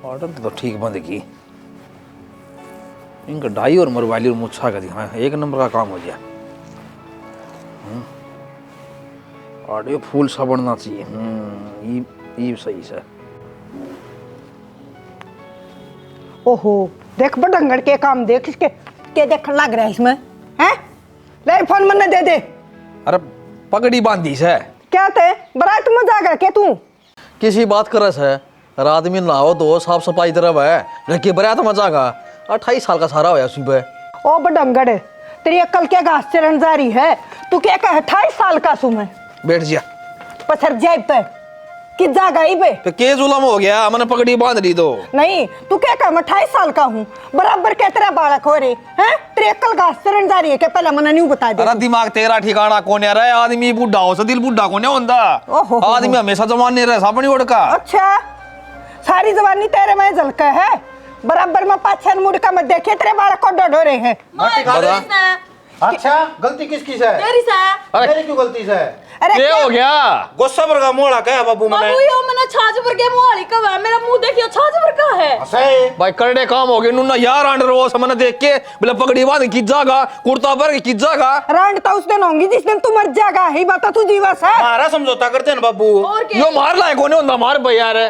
Order तो ठीक बंद की इनका डाई और मरवाली और मुच्छा का हाँ एक नंबर का काम हो गया। ऑडियो फूल सा बनना चाहिए। ये सही से। ओहो देख बडंगड़ के काम देख इसके क्या देखने लग रहा है इसमें हैं? ले फोन मन्ने दे दे। अरे पगड़ी बांधी से क्या थे बरात में जाकर के तू किसी बात कर रहा है रात में नहाओ धो साफ सफाई तरफ है लड़की बरात में जागा 28 साल का सारा होया सुबह। ओ बडंगड़ तेरी अक्ल क्या घास चरण जा रही है? तू क्या कह 28 साल का सू मैं बैठ जा पसर जाए पे कि जागा ही पे तो के जुलम हो गया मैंने पगड़ी बांध ली तो नहीं तू क्या कह मैं 28 साल का हूँ बराबर क्या तेरा बालक हो रे हैं? तेरी अक्ल घास चरण जा रही है क्या पहले मैंने नहीं बता दिया। अरे दिमाग तेरा ठिकाना कोने रहा है आदमी बूढ़ा हो दिल बूढ़ा कोने होता आदमी हमेशा जवान नहीं रहा अपनी ओढ़ का। अच्छा सारी जवानी तेरे में झलका है बराबर में पाछन मुड़ का मत देखे तेरे बालक को डो रहे हैं। अच्छा गलती किसकी से है? तेरी से। अरे मेरी क्यों गलती से है? अरे क्या हो गया? गुस्सा पर का मोड़ा क्या बाबू मैंने? बाबू यो मैंने छाछ पर के मोहाली का है मेरा मुंह देखियो छाछ पर का है। सही भाई करने काम हो गए नुना यार अंडर वो समझ देख के बोले पगड़ी बांध की जागा कुर्ता पर की जागा रांड तो उस दिन होंगी जिस दिन तू मर जाएगा ही बता तू जीवस है। हमारा समझौता करते हैं ना बाबू। और के यो मार लाए कोने होता मार भाई यार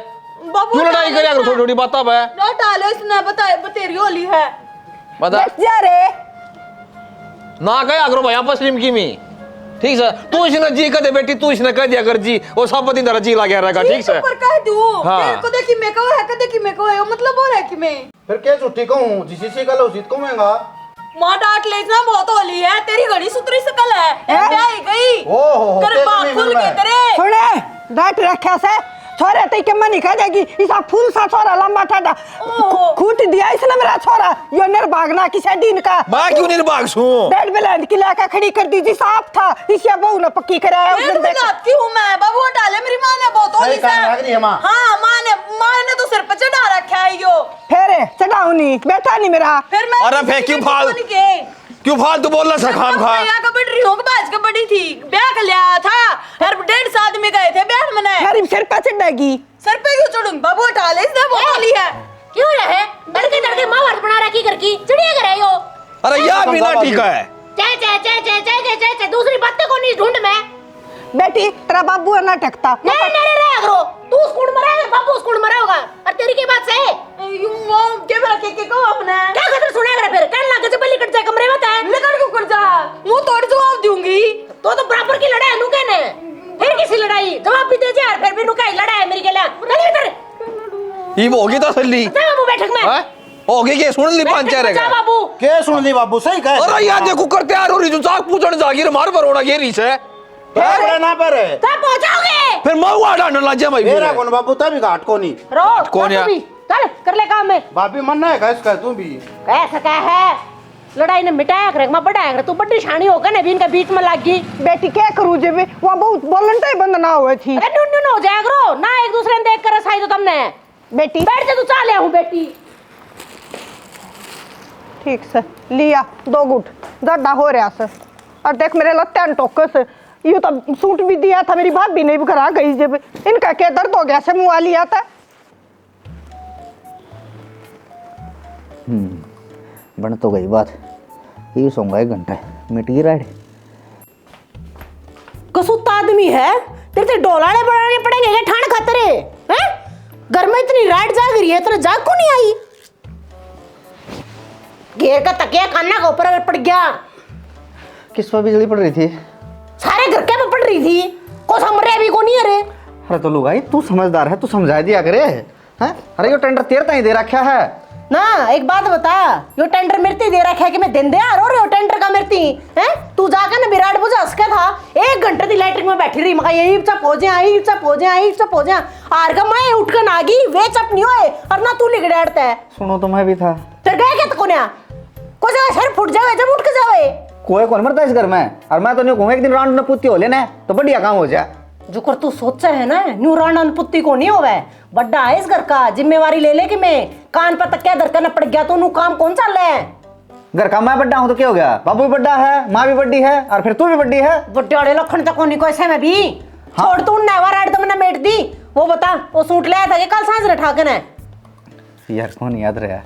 बाबू क्यों लड़ाई करे अगर थोड़ी थोड़ी बात है ना डालो इसने बताए तेरी होली है। बता बैठ जा रे ना कहे अगर भाई आपस की मी ठीक है तू इसने जी कर दे बेटी तू इसने कह दिया कर जी वो सब दिन दरा जी लगा रहेगा ठीक है पर कह दूं हाँ। तेरे को देखी मैं कहो है कदे की मैं कहो है मतलब हो रहा है कि मैं फिर क्या झूठी कहूँ जिसी से कल उसी को महंगा। मां डांट ले ना बहुत होली है तेरी घड़ी सुतरी सकल है ब्याह गई ओहो कर बात खुल के तेरे सुने डांट रखा से छोरे ते के मनी कह देगी इसा फूल सा छोरा लंबा ठाडा खूट दिया इसने मेरा छोरा यो निर्भागना की दिन का मां क्यों निर्भाग छू डेढ़ बेलैंड की लाका खड़ी कर दी जी साफ था इसे बहू ने पक्की कराया उस दिन देख की हूं मैं बाबू हटा ले मेरी मां ने बहुत होली सही कहा लग रही है मां। हां मां ने तो सिर पे चढ़ा रखा है यो फेरे चढ़ाऊ नहीं बैठा नहीं मेरा फिर मैं अरे फेंक क्यों क्यों फालतू बोल रहा खाम खा यहाँ का बड़ी हो बाज का बड़ी थी ब्याह कर लिया था हर 1.5 आदमी गए थे ब्याह मने मेरी सिर पे चढ़ेगी सर पे क्यों चढ़ूं बाबू हटा ले इसने बहुत होली है क्यों रहे तड़के मां वर्त बना रखी घर की चिड़िया करे यो। अरे यार बिना ठीक है चे दूसरी बातें को नहीं ढूंढ में बेटी तेरा बाबू है ना टकता नहीं रहे करो तू स्कूल में रहेगा बाबू स्कूल में रहेगा और तेरी की बात से यू मॉम के बड़ा के को अपने क्या खतर सुना कर फिर कहने लगे जब लिकट जाए कमरे में है निकल क्यों कर जा मुंह तोड़ जवाब दूंगी तो बराबर की लड़ाई नु कहने फिर किसी लड़ाई जवाब भी दे जा यार फिर भी नु कहीं लड़ाई मेरी के लिए चल इधर ये होगी तो सल्ली बाबू बैठक में होगी के सुन ली पांच चार जा बाबू क्या सुन ली बाबू सही कहा। अरे यार देखो कर तैयार हो रही जो जाग पूछने जागी मार परोना गेरी से पर ना पर कब पहुंचाओगे फिर महुआ डांड लाजा भाई मेरा कौन बाबू तभी घाट को नहीं रोड कौन यार? चल कर ले काम में भाभी मन्ना है इसका तू भी कैसा क्या है लड़ाई ने मिटाया करे मैं बढ़ाया करे तू बड़ी शानी होकर ने भी इनके बीच में लग गई। बेटी क्या करूं जब वो बहुत बोलन तो बंद ना हुए थी अरे नुन हो जाया करो ना एक दूसरे ने देख कर सही तो तुमने बेटी बैठ जा तू चाल ले हूं बेटी ठीक से लिया 2 गुट ज्यादा हो रहा से और देख मेरे लत्ते टोकस यू तो सूट भी दिया था मेरी भाभी ने भी घर आ गई जब इनका क्या दर्द हो गया से मुँह लिया था। बन तो गई बात ये सोंगा 1 घंटा मिट गई राइड कसूता आदमी है तेरे से डोलाने बढ़ाने पड़ेंगे क्या ठाण खातर हैं घर में इतनी राइड जाग रही है तेरे जाग को नहीं आई घेर का तकिया कान्ना के ऊपर पड़ गया किस पर बिजली पड़ रही थी सारे घर के पे पड़ रही थी को समरे अभी को नहीं अरे अरे तो लुगाई तू समझदार है तू समझा दिया करे हैं अरे ये टेंडर तेरे ताई दे रखा है ना एक बात बता यो टेंडर मेरे दे रखा है कि मैं दिन दे आ रहा हूँ टेंडर का मेरे हैं तू जाकर ना विराट बुझा उसका था 1 घंटे की लैट्रिन में बैठी रही मका यही चप हो जा आर का मैं उठ कर ना गई वे चप नहीं होए और ना तू लिगड़ाड़ता है सुनो तो मैं भी था फिर गए क्या तो कोन्या कोई जगह सर फुट जावे जब उठ के जावे कोई कौन मरता इस घर में और मैं तो नहीं कहूँ एक दिन राउंड में पुत्ती हो लेना तो बढ़िया काम हो जाए जो कर तू सोचा है ना न्यू राणन पुत्ती को नहीं होवे बड्डा है इस घर का जिम्मेवारी ले ले कि मैं कान पर तकिया धरकर पड़ गया तो नु काम कौन चल रहा है घर का मैं बड्डा हूँ तो क्या हो गया बाबू भी बड्डा है माँ भी बड्डी है और फिर तू भी बड्डी है बड्डे लखन तक नहीं को ऐसे में भी छोड़ तू नवा राड तो मैंने मेट दी वो बता वो सूट ले आया था कि कल सांझ रठा के ने यार कौन याद रहा?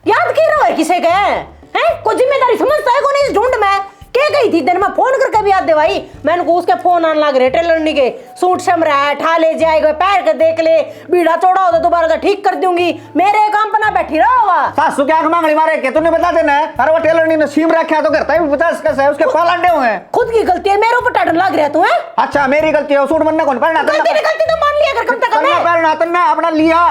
याद क्यों रहा है किसे के हैं? कोई जिम्मेदारी समझता है कौन इस ढूंढ में? क्या गई थी दिन में फोन करके भी याद दे भाई। मैंने को उसके फोन आने लग रहे टेलर के, सूट शम रहा है, ठा ले जाएगा, पैर के देख ले, बीड़ा चौड़ा हो तो दोबारा तो ठीक कर दूंगी। मेरे काम पर ना बैठी रहो हुआ। सासू क्या मांगली मारे के तूने बता देना है? अरे वो टेलर ने सीम रखा है तो करता है 50 का है, उसके पाल अंडे हुए हैं। खुद की गलती है, मेरे ऊपर टाटन लग रहा है तू है? अच्छा मेरी गलती है, सूट बनना कौन पहना? गलती तो मान लिया कर, कम तक पहना पहना तन्ना अपना लिया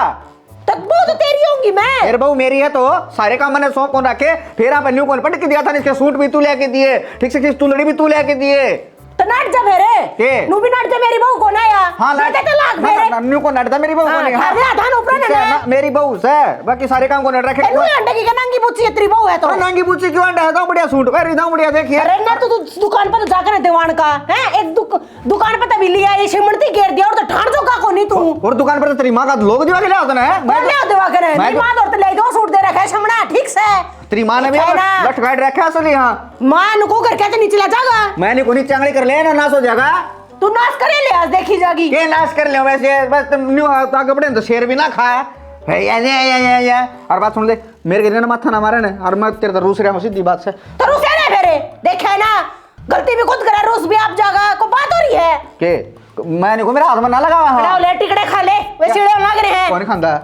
तक वो तो तेरी होंगी मैं। मेरे बहू मेरी है तो सारे काम मैंने सौंप कौन रखे, फेरा पन्नू कौन पट के दिया था, इसके सूट भी तू लेके दिए, ठीक से तुलड़ी भी तू लेके दिए। तो नाट जा मेरे के नु भी नाट जा मेरी बहू को ना या हां मैं तो लाग मेरे नन्नू को नटदा मेरी बहू को नहीं। हां धान ऊपर ना मेरी बहू से बाकी सारे काम को नट रखे। तू अंडे की नंगी पूछी तेरी बहू है तो नंगी पूछी क्यों अंडा है? तो बढ़िया सूट पहन रहा हूं, बढ़िया देखिए। अरे ना तू दुकान पर तो जाकर दीवान का है एक दुकान पर तभी लिया ये सिमरती घेर दिया और तो ठाण जो का को नहीं तू। और दुकान पर तो तेरी मां का लोग दिवा के ले आता है। मैं ले दिवा कर है मेरी मां और तो ले दो सूट दे रखा है समणा ठीक से। तेरी मां ने भी लट गाड़ रखा है असली। हां मां नुको करके तो नीचे ला जागा, मैंने कोनी चांगली कर ले ना नाश हो जाएगा। तू नाश करे ले आज देखी जागी के नाश कर ले वैसे बस तुम न्यू आगे बढ़े तो शेर भी ना खाया है या और बात सुन ले मेरे घर ना माथा ना मारे ना और मैं तेरे तो रूस रहा हूं सीधी बात से। तो रूस है ना फेरे देखे ना गलती भी खुद करे रूस भी आप जागा को बात हो रही है के मैंने को मेरा हाथ में ना लगा हुआ। खड़ा ले टिकड़े खा ले वैसे लग रहे हैं। कौन खांदा?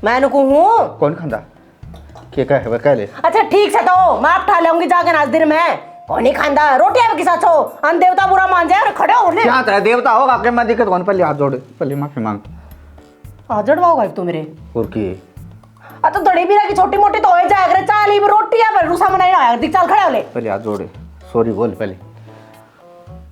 मैंने को हूं कौन खांदा के कह है कह ले। अच्छा ठीक से तो मैं आप ठा लेऊंगी जाके आज दिन में कौन नहीं खांदा रोटियां के साथ हो अन देवता बुरा मान जाए और खड़े हो ले। क्या तेरा देवता होगा के मैं दिक्कत कौन? पहले हाथ जोड़, पहले माफी मांग। हाथ जड़वाओगा तू मेरे और की आ तो दड़ी भी की छोटी मोटी तो हो जाए अगर चाल ही रोटियां पर रूसा मनाई आया दिख चल खड़े हो ले। पहले हाथ जोड़े, सॉरी बोल, पहले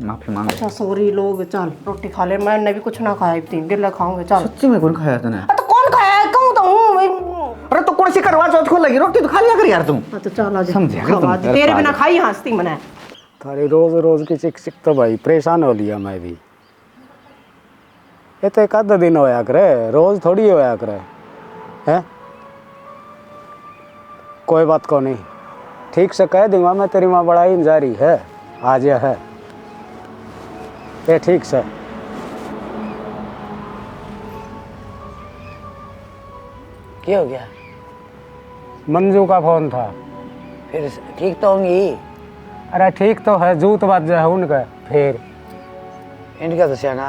माफी मांग। अच्छा सॉरी लोग चल रोटी खा ले मैंने भी कुछ ना खाया तीन गिरला खाऊंगे चल। सच्ची में कौन खाया तूने? तो कौन खाया कहूं तो हूं। अरे तो कौन सी करवा चौथ को लगी रोटी तो खा लिया कर यार तुम। तो चल आज समझिया कर तुम। तेरे बिना खाई हंसती मने थारी रोज रोज की चिक चिक तो भाई परेशान हो लिया मैं भी। ये तो एक आधा दिन होया करे, रोज थोड़ी होया करे है। कोई बात को नहीं, ठीक से कह दूंगा मैं तेरी माँ बड़ा इंतजारी है आज यह है ये ठीक से। क्या हो गया? मंजू का फोन था। फिर ठीक तो होंगी? अरे ठीक तो है, जूत बात जो है उनका फिर इनका तो सियाना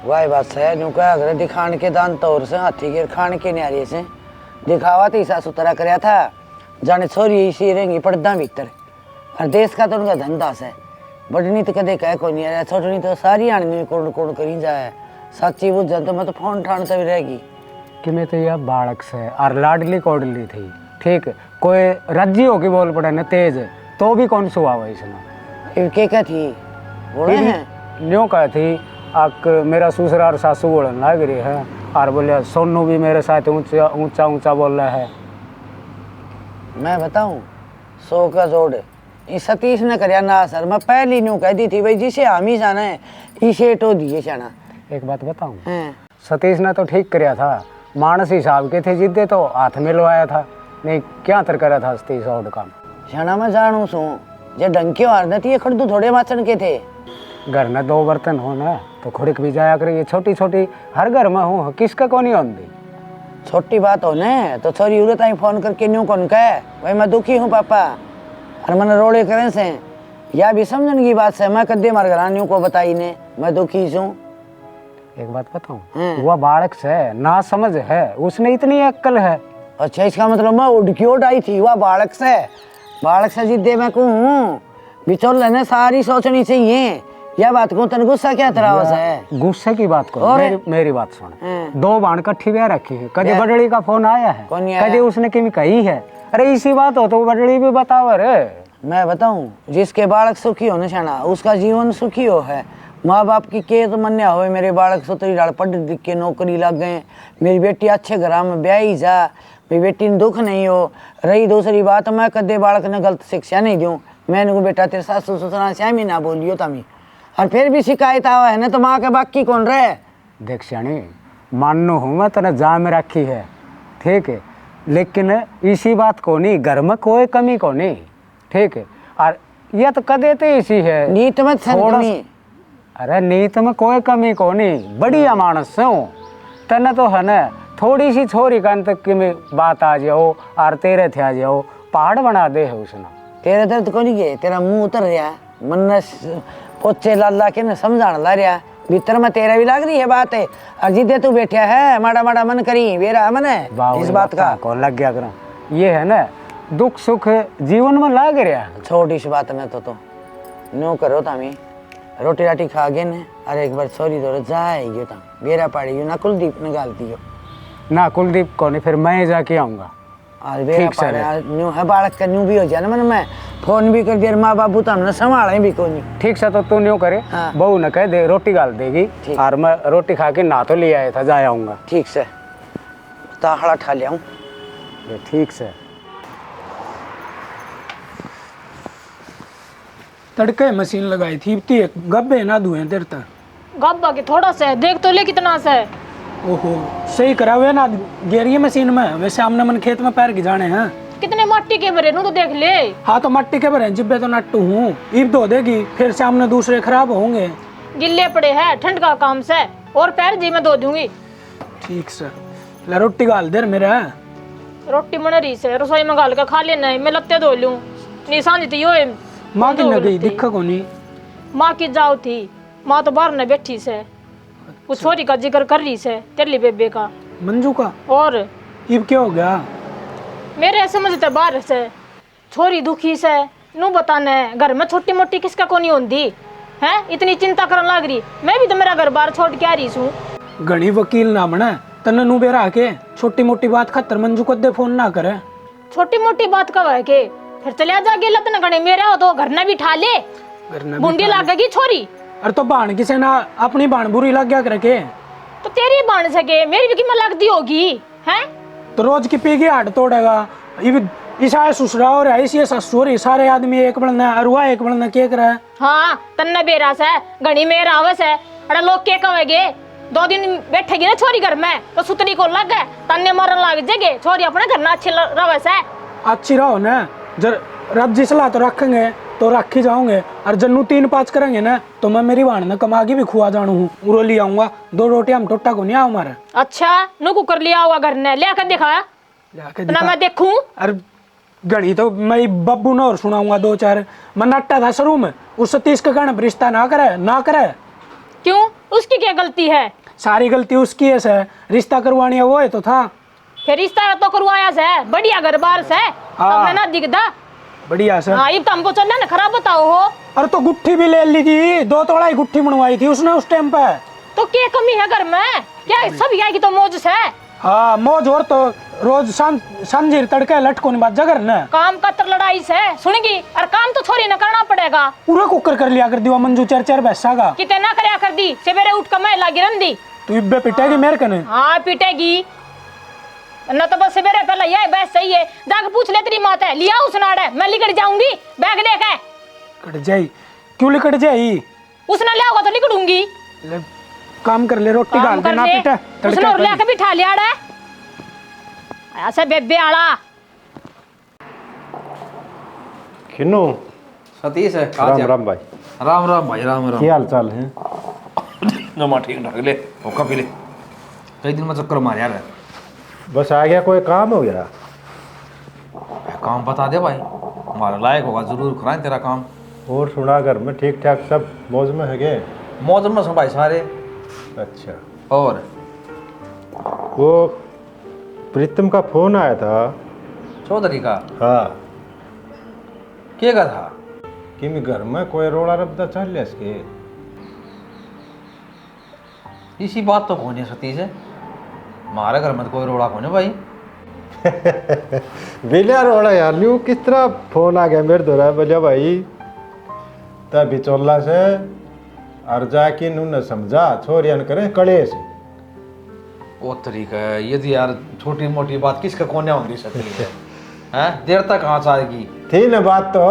वाह बात है नु क्या अगर दिखान के दान तौर से हाथी के खान के न्यारी से दिखावा तो ईसा सुतरा करया था जाने छोरी इसी रहेंगी पर्दा भीतर और देश का तो उनका धंधा से बड़नी तो कदे कह कोई नहीं आया छोटनी तो सारी आने कोण कोण करी जाए सच्ची बुझ जाए तो मैं तो फोन ठाणता भी रहेगी कि मैं तो यह बालक से और लाडली कोडली थी ठीक। कोई रज्जी हो की बोल पड़े न तेज तो भी कौन सुहा हुआ इसमें क्या थी बोले हैं न्यू कह थी आक मेरा ससुर और सासू बोलने लग रही है और बोले सोनू भी मेरे साथ ऊंचा ऊंचा ऊंचा बोल रहा है। मैं बताऊं 100 का जोड़ ये सतीश ने करया ना सर मैं पहली न्यू कह दी थी भाई जिसे हम ही जाना है इसे तो दिए जाना। एक बात बताऊं सतीश ने तो ठीक करया था मानस हिसाब के थे जिद्दे तो हाथ मिलवाया था नहीं क्या तर करा था सतीश और काम शाना मैं जानू सू जे डंके मारने थी ये खड़दू थोड़े माचन के थे घर में 2 बर्तन हो ना तो खुड़क भी जाया करे ये छोटी छोटी हर घर में हो किसका कौन ही होती छोटी बात हो ने तो छोरी उड़े ताई फोन करके न्यू कौन कहे भाई मैं दुखी हूँ पापा और मैंने रोड़े करें से या भी समझने की बात से मैं कद्दे मार कर न्यू को बताई ने मैं दुखी हूँ। एक बात बताऊं वह बालक से ना समझ है उसने इतनी अक्ल है। अच्छा इसका मतलब मैं उड़ उड़ आई थी वह बालक से जिद्दे मैं कहूँ बिचौल लेने सारी सोचनी चाहिए यह बात को तन गुस्सा क्या तरह है गुस्से की बात को मेरी बात सुन 2 बाण कट्ठी ब्याह रखी है कभी बड़ड़ी का फोन आया है कभी उसने किमी कही है। अरे इसी बात हो तो बड़ड़ी भी बताओ। अरे मैं बताऊं जिसके बालक सुखी हो निशाना उसका जीवन सुखी हो है। माँ बाप की के तो मन्या हो मेरे बालक सोतरी डाल पढ़ लिख के नौकरी लग गए मेरी बेटी अच्छे घर में ब्याही जा मेरी बेटी ने दुख नहीं हो रही। दूसरी बात मैं कदे बालक ने गलत शिक्षा नहीं दूं मैंने को बेटा तेरे सासू ससुरा से ही ना बोलियो तमी और फिर भी शिकायत आवा है ना तो माँ के बाकी कौन रहे। देख श्याणी मानो हूँ मैं तेने जा में रखी है ठीक है लेकिन इसी बात को नहीं घर में कोई कमी को नहीं ठीक है और यह तो कदे तो इसी है नीत में अरे नीत में कोई कमी को नहीं बढ़िया मानस से हूँ तेने तो है ना थोड़ी सी छोरी कान तक की में बात आ जाओ और तेरे थे आ जाओ पहाड़ बना दे है उसने। तेरे दर्द को नहीं गए, तेरा मुंह उतर रहा मन ने पोचे ला ला के न समझाने ला रहा भीतर में तेरा भी लाग रही है बात है। और जिदे तू बैठा है माड़ा माड़ा मन करी मेरा मन है इस बात का को लग गया करो। ये है ना दुख सुख जीवन में लाग रहा। छोटी इस बात में तो नो करो तामी रोटी राटी खा गए ने और एक बार सॉरी तो जाएगी ताम बेरा पाड़ी ना कुलदीप निकालती हो ना कुलदीप को नहीं फिर मैं जाके आऊंगा। और बेरा पाड़ी न्यू है बालक का न्यू भी हो जाए ना मन में फोन भी कर दिया माँ बाबू तो हमने संभाले भी कोई नहीं। ठीक से तो तू न्यू करे हाँ। बहू न कह दे रोटी गाल देगी और मैं रोटी खा के ना तो ले आया था जा आऊंगा। ठीक से ताहड़ा ठा लिया हूँ ठीक से। तड़के मशीन लगाई थी इतनी गब्बे ना धुए देर तक। गब्बा के थोड़ा सा है देख तो ले कितना सा है। ओहो सही करा हुए ना गेरिए मशीन में वैसे हमने मन खेत में पैर की जाने हैं। कितने मट्टी के भरे नू तो देख ले। हाँ तो मट्टी के भरे जिब्बे तो नट्टू हूँ ईब धो देगी फिर से हमने दूसरे खराब होंगे। गिल्ले पड़े हैं ठंड का काम से और पैर जी मैं धो दूंगी। ठीक सर ला रोटी गाल देर मेरा रोटी मन रही से रसोई में गाल के खा लेना है मैं लत्ते धो लूं निशान थी यो माँ की न गई दिक्कत को नहीं। माँ की जाओ थी माँ तो बाहर न बैठी से उस छोरी का जिक्र कर रही से तेरली बेबे का मंजू का। और ईब क्या हो गया मेरे समझते बाहर से छोरी दुखी से नू बताने घर में छोटी मोटी किसका को नहीं होती है इतनी चिंता करने लग रही। मैं भी तो मेरा घर बार छोड़ के आ रही हूँ। घनी वकील ना बना तन्ने नू बेरा के छोटी मोटी बात खतर मंजू को दे फोन ना करे। छोटी मोटी बात कब है के फिर चलिया जाके लतन गणे मेरा हो तो घर न भी ठा ले बुंडी लागेगी छोरी। अरे तो बाण किसे ना अपनी बाण बुरी लग गया करके तो तेरी बाण सके मेरी भी कीमत लगती होगी हैं। तो रोज की पीगी हाथ तोड़ेगा ईसा ससुरा और ऐसी ससुर सारे आदमी एक बनना अरुआ एक बनना के करे। हाँ तन्ने बेरा से घनी मेरा आवे से अरे लोग के कहेगे 2 दिन बैठेगी ना छोरी घर में तो सुतरी को लग गए तन्ने मरन लग जाएगे छोरी अपने घर ना अच्छी रवे से अच्छी रहो ना जब रब जी सलाह तो रखेंगे तो रख ही जाओगे और जन्नू 3-5 करेंगे ना तो मैं मेरी वाण ने कमा के भी खुआ जानू हूँ उरो ले आऊंगा 2 रोटी हम टोटा को नहीं आओ हमारे। अच्छा नु कुकर लिया हुआ घर ने लिया कर दिखाया ना मैं देखूं। अरे घड़ी तो मैं बब्बू न और सुनाऊंगा 2-4 मैं नट्टा था शुरू में उससे 30 का कहना रिश्ता ना करे। क्यों उसकी क्या गलती है। सारी गलती उसकी है सर रिश्ता करवानी है वो है तो था फिर रिश्ता तो करवाया से बढ़िया घर बार से हमने ना दिखदा बढ़िया सर। हाँ तो हमको चलना ना खराब बताओ हो। अरे तो गुट्ठी भी ले ली थी 2 तोड़ा ही गुट्ठी बनवाई थी उसने उस टाइम पे। तो क्या कमी है घर में क्या सब यहाँ की तो मौज से। हाँ मौज और तो रोज संजीर तड़के लटको नहीं बात जगर न काम का तर लड़ाई से सुनेगी और काम तो छोरी न करना पड़ेगा। पूरा कुकर कर लिया कर दिया मंजू 4-4 भैंसा का कितने ना करया कर दी सवेरे उठ कर मैं लागी रंदी तू इब्बे पिटेगी मेरे कने। हाँ पिटेगी न तो बस सवेरे पहले ये बस सही है जाकर पूछ ले तेरी माता है लिया उस नाड़े मैं लिकड़ जाऊंगी बैग लेके। कट जाई क्यों लिकड़ जाई उसने लिया होगा तो लिकड़ूंगी। काम कर ले रोटी डाल दे ना पिटे उसने और लेके बिठा लिया है ऐसे बेबे आला। किन्नू सतीश है राम राम भाई। राम भाई राम क्या हाल चाल है। नमा ठीक ठाक ले भूखा पी ले कई दिन में चक्कर मार यार। बस आ गया कोई काम हो गया। काम बता दे भाई हमारा लायक होगा जरूर कराएं तेरा काम। और सुना घर में ठीक ठाक सब मौज में है गए। मौज में सब भाई सारे। अच्छा और वो प्रीतम का फोन आया था चौधरी का। हाँ क्या का था कि मैं घर में कोई रोड़ा रबदा चल लिया इसके। इसी बात तो कौन है सतीश है हमारे घर में तो कोई रोड़ा कौन है भाई। बिना रोड़ा यार न्यू किस तरह फोन आ गया मेरे द्वारा बोलिया भाई तभी चोला से और जाके न समझा छोरियन करे कड़े से। वो तरीका है ये तो यार छोटी मोटी बात किसका कोने होंगी सकती है हैं देर तक कहाँ आएगी थी ना बात तो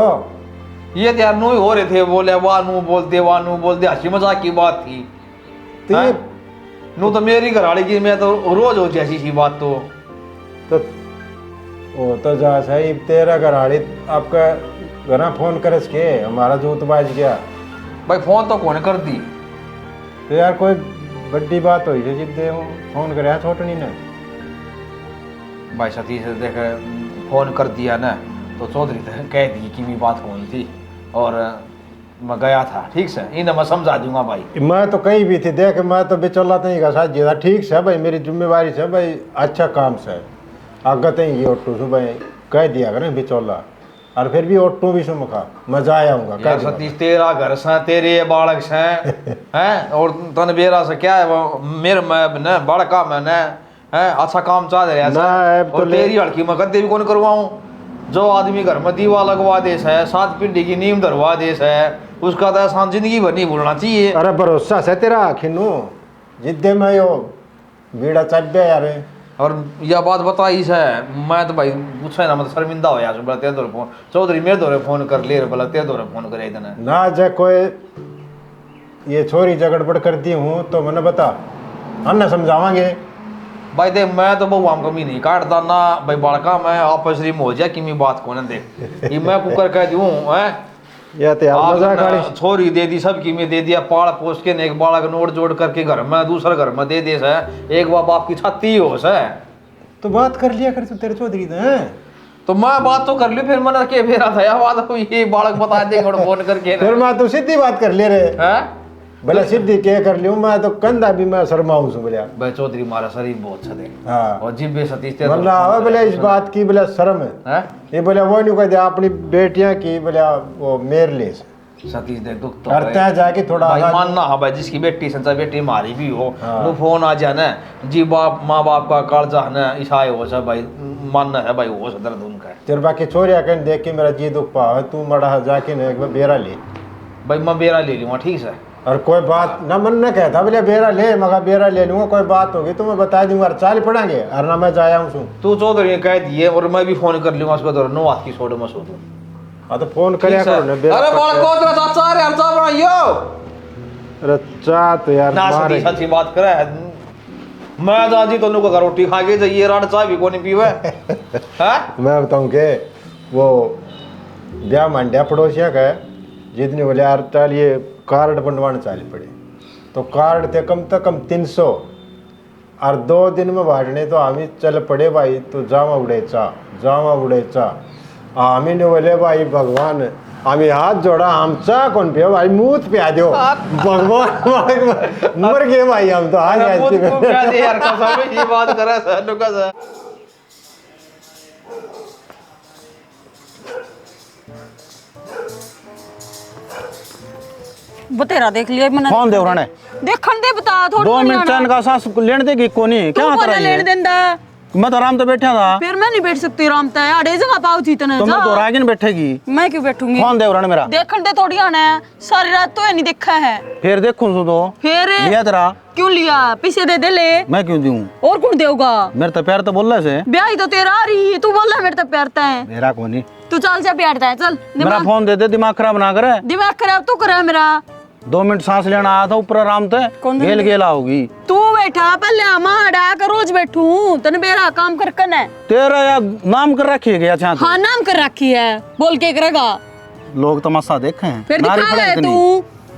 ये तो यार नू ही हो रहे थे बोले वाह नू बोल दे हंसी मजाक की बात थी। नू तो मेरी घरवाली की मैं तो रोज होती ऐसी सी बात तो वो तो जा सही तेरा घरवाली आपका घर फोन करे के हमारा जूत बाज गया भाई फोन तो कौन कर दी। तो यार कोई बड़ी बात हुई है जिद्दे फोन कराया छोटनी ने। भाई सतीश देख फोन कर दिया ना तो चौधरी तक कह दी कि मेरी बात हुई थी और मैं गया था। ठीक से इन्हें मैं समझा दूंगा भाई। मैं तो कहीं भी थी देख, मैं तो बिचौला नहीं का साथ जीता। ठीक से भाई मेरी जिम्मेवारी से भाई अच्छा काम से आगे तक ये ऑटो से भाई कह दिया करें बिचौला और फिर भी ऑटो भी सुमखा मजा आऊंगा। यार सतीश तेरा घर से तेरे बालक से हैं और तन बेरा से क्या है वो मेरे मैं ना बड़ा काम है ना है अच्छा काम चाह रहे हैं और तेरी हड़की मैं गद्दे भी कौन करवाऊं। जो आदमी घर में दीवा लगवा देश है 7 पीढ़ी की नींव धरवा देश है उसका तो एहसान जिंदगी भर नहीं भूलना चाहिए। अरे भरोसा से तेरा खिन्नू जिद्दे में यो बीड़ा चल गया यार। और यह बात बताई है मैं तो भाई पूछे ना मतलब शर्मिंदा हो यार। बोला तेरे दौरे फोन चौधरी मेरे दौरे फोन कर ले बोला तेरे दौरे फोन करे इतना ना जा कोई ये छोरी झगड़बड़ करती हूँ तो मैंने बता हम ना समझावांगे। भाई देख मैं तो बहु आम कमी नहीं काटता ना भाई बड़का मैं आपस में हो जाए कि मैं बात को ना देख ये मैं कुकर कह दूँ है या तो यार मजाक वाली छोरी दे दी सब की में दे दिया पाड़ पोस के एक बालक नोट जोड़ करके घर में दूसरा घर में दे दे है एक बाप आपकी छाती हो से तो बात कर लिया कर तू तेरे चौधरी है तो मैं बात तो कर ली फिर मैंने के फेरा था यार बात ये बालक बता देंगे फोन करके फिर मैं तो सीधी बात कर ले रहे हैं भले सीधी क्या कर लियो मैं तो कंधा भी मैं शर्माऊं सु बोलिया भाई चौधरी मारा शरीर बहुत अच्छा देख हाँ और जिब्बे सतीश तेरे वरना आवे बोले इस बात की बोले शर्म है ये बोले वो नहीं कहते अपनी बेटियां की बोले वो मेर ले सतीश देख दुख तो करते हैं जाके थोड़ा भाई मानना हाँ भाई जिसकी बेटी संसा बेटी मारी भी हो वो फोन आ जाए ना जी बाप माँ बाप का कालजा है ना ईसाई हो सब भाई मानना है भाई वो दर्द उनका है तेरे बाकी छोरिया कहीं देख के मेरा जी दुख पा तू मड़ा जाके ना एक बार बेरा ले भाई मैं बेरा ले लूँगा ठीक है और कोई बात ना मन न कहता बोले बेरा ले मगर बेरा ले लूंगा कोई बात होगी तो मैं बता दूंगा चाल पढ़ाएंगे और ना मैं जाया हूँ तू चौधरी कह दिए और मैं भी फोन कर लूंगा उसको तो 9 हाथ की छोड़ मैं सो दूँ हाँ तो फोन कर अरे बालको तेरा चाचा अरे हम चाह बनाइयो अरे चाह तो यार ना सच्ची सच्ची बात करे मैं दादी तो नुका रोटी खा के जाइए रात चाय भी कोनी पीवे हैं मैं बताऊं के वो ब्याह मंडिया पड़ोसिया का जितने बोले यार चल ये कार्ड बनवाने चाल पड़े तो कार्ड थे कम से कम 300 और 2 दिन में बांटने तो हम ही चल पड़े भाई तो जामा उड़े चा हम ही ने बोले भाई भगवान हमें हाथ जोड़ा हम चाह कौन पिया भाई मुँह पिया दो भगवान मर गए भाई हम तो आज यार कसम ये बात करा सर नुका सर बतेरा देख लिया मैंने कौन दे उन्होंने देखन दे बता थोड़ी 2 मिनट चैन का सांस लेने देगी कोनी क्या कर रही लेने देंदा मैं तो आराम से बैठा था फिर मैं नहीं बैठ सकती आराम से अड़े जगह पाऊ थी तने तो मैं तो रागिन बैठेगी मैं क्यों बैठूंगी कौन दे उन्होंने मेरा देखन दे थोड़ी आना है सारी रात तो नहीं देखा है फिर देखूं तो फिर लिया तेरा क्यों लिया पीछे दे दे ले मैं क्यों दूं और कौन देगा मेरे तो प्यार तो बोल रहे से ब्याह तो तेरा आ रही है तू बोल रहा मेरे तो प्यारता है मेरा कोनी तू चल जा प्यारता है चल मेरा फोन दे दे दिमाग खराब ना करे दिमाग खराब तू करे मेरा 2 मिनट सांस लेना आया था ऊपर आराम से गेल गेला होगी तू बैठा पहले हमारा कर रोज बैठू तने मेरा काम कर कने तेरा या नाम कर रखी है क्या हाँ नाम कर रखी है बोल के करेगा लोग तमाशा देखे हैं फिर दिखावे तू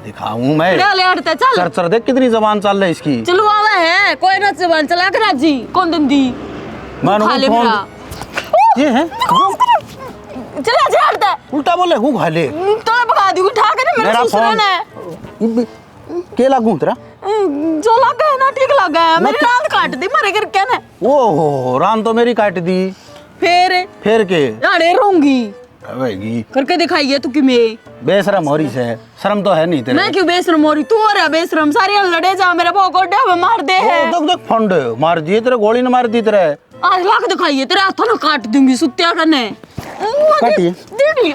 दिखाऊं मैं ले हटते चल चर चर देख कितनी जबान चल रही इसकी चलो आवा है कोई ना जबान चला कर जी कौन दंदी मानो फोन ये है चला जा हटते उल्टा बोले हूं खाले तो भगा दी उठा के मेरे ससुर ने के लागू तेरा जो लगा है ना ठीक लगा है मेरी रात काट दी मारे कर क्या ना ओहो रान तो मेरी काट दी फिर के अरे रोंगी आवेगी करके दिखाइए तू कि मैं बेशरम हो रही है शर्म तो है नहीं तेरे मैं क्यों बेशरम हो रही तू हो रहा बेशरम सारे लड़े जा मेरे भोकोडे में मार दे है देख देख फंड मार दिए तेरे गोली ने मार दी तेरे आज लाख दिखाइए तेरे हाथों ना काट दूंगी सुत्या करने काटी देख ली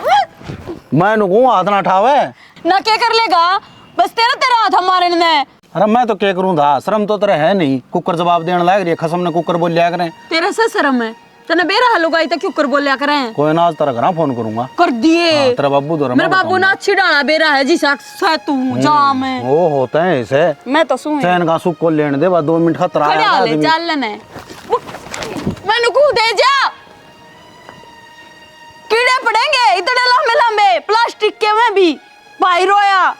मैं नु हाथ ना उठावे ना क्या कर लेगा बस तेरा हाथ हमारे ने अरे मैं तो क्या करूं था शर्म तो तेरे है नहीं कुकर जवाब देने लायक रही खसम ने कुकर बोल लिया करें तेरा से शर्म है तने बेरा हलो गाई तक कुकर बोल लिया करें कोई ना आज तेरा घर फोन करूंगा कर दिए तेरा बाबू तो मेरे बाबू ने अच्छी डाला बेरा है जी साथ तू जाम है वो होता है ऐसे मैं तो सुन चैन का सुख को लेने दे बस 2 मिनट खतरा खड़े आले चल लेने मैंने को दे जा कीड़े पड़ेंगे इतने लंबे लंबे प्लास्टिक के में भी भाई रोया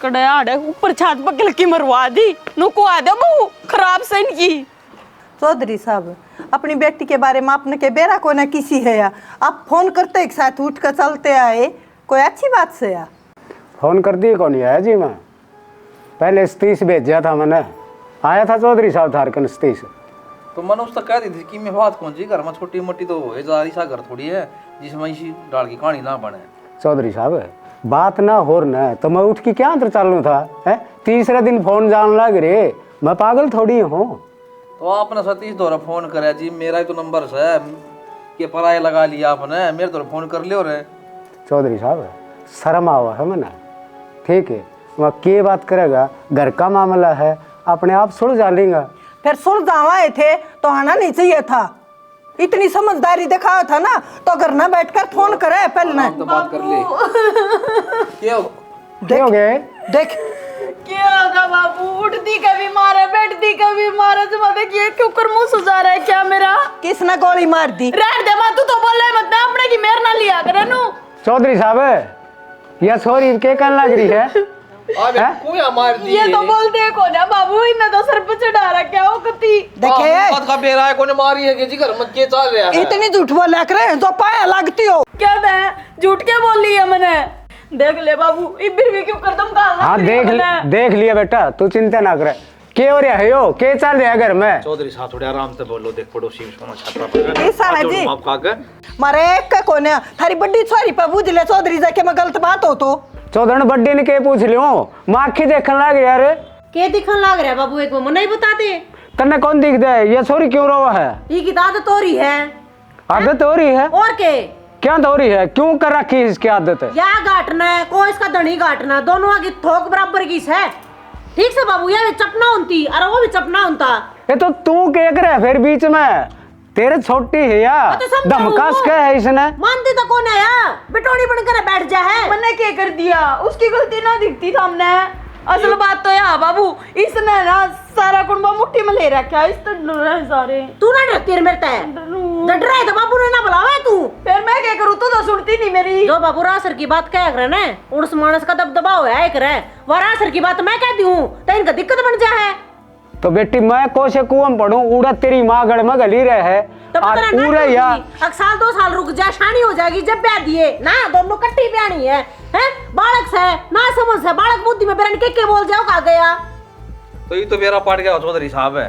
कड़े आड़े ऊपर छत पर गिलकी मरवा दी नुको आ दे बहू खराब से इनकी चौधरी साहब, अपनी बेटी के बारे में आपने के बेरा को ना किसी है या आप फोन करते एक साथ उठ कर चलते आए, कोई अच्छी बात से या? फोन कर दिए कौन आया जी? मैं पहले सतीश भेजा था, मैंने आया था चौधरी साहब थारकन सतीश। तो मैंने उसका कह दी थी कि मैं बात कौन जी घर में छोटी मोटी तो हो जा रही सा घर थोड़ी है जिसमें इसी डाल की कहानी ना बने। चौधरी साहब बात ना हो न तो मैं उठ के क्या अंतर चालू था है? तीसरे दिन फोन जान लग रे, मैं पागल थोड़ी हूँ। तो आपने सतीश दौरा फोन कराया जी, मेरा ही तो नंबर है कि पराए लगा लिया आपने, मेरे दौरा फोन कर लियो रे। चौधरी साहब शर्म आवा है मैंने, ठीक है वह के बात करेगा, घर का मामला है, अपने आप सुलझा लेगा। फिर सुलझावाए थे तो आना नहीं चाहिए था, इतनी समझदारी दिखाया था ना तो घर ना बैठकर फोन करे पहले तो बात कर ले। क्या हो गए? देख क्या होगा बाबू, उठती कभी मारे बैठती कभी मारे, तुम देखिए क्यों कर मुंह सुझा रहा है क्या मेरा? किसने गोली मार दी? रहने दे मां, तू तो बोल रहा है मत अपने की मेर ना लिया करे नु। चौधरी साहब यह छोरी के कहने लग रही है? मार दी ये तो बोलते को ना बाबू, इन्हें तो सर पे चढ़ा रखा हो कती। देखे बात का बेरा है कोने मारी है कि जी घर में के चल रहा है? इतनी झूठ बोला करे जो पाया लगती हो। क्या मैं झूठ के बोल ली है मैंने? देख ले बाबू, इबिर भी क्यों कर तुम कहां? हाँ देख लिया बेटा, तू चिंता ना करे। के हो रहा है यो, के चल रहा है घर में? चौधरी साहब थोड़े आराम से बोलो, देख पड़ोसी में सोना छाता पर ऐसा है जी आप काके मारे एक कोने थारी बड़ी छोरी पे बुझ ले चौधरी जाके मैं गलत बात हो तो चौधरी बड्डे ने के पूछ लियो, माँ आखी देखने लग यार। के दिखन लाग रहा है बाबू, एक वो नहीं बताते तन्ने कौन दिख दे? ये छोरी क्यों रोवा है? ये की आदत हो रही है। आदत हो रही है? और के क्या हो रही है? क्यों कर रखी है इसकी आदत? या घाटना है को इसका धनी घाटना, दोनों की थोक बराबर की है। ठीक से बाबू, ये भी चपना होती और वो भी चपना होता। ये तो तू के करे फिर बीच में, तेरे छोटी है या धमकास के है इसने? मानती तो कौन है यार, बिटोड़ी बनकर बैठ जा है। मैंने क्या कर दिया? उसकी गलती ना दिखती सामने। असल बात तो यार बाबू, इसने ना सारा कुंबा मुट्ठी में ले रखा है, इस तो डर रहे सारे। तू ना डरती है मेरे ते, डर रहा है तो बाबू ने ना बुलावा तू। फिर मैं क्या करूँ, तू तो सुनती नहीं मेरी। जो बाबू रासर की बात कह रहे ना, उस मानस का दबदबा हो है करे, वो रासर की बात मैं कहती हूँ तो इनका दिक्कत बन जा है। तो बेटी मैं कोशे कुआं पढ़ूं, उड़ा तेरी माँ गढ़ में गली रहे है तो और पूरे या एक साल 2 साल रुक जा, शानी हो जाएगी जब ब्याह दिए ना, दोनों कट्टी ब्यानी है बालक से ना समझ है, बालक बुद्धि में बेरन के बोल जाओ कहा गया। तो ये तो मेरा पाट गया चौधरी साहब है,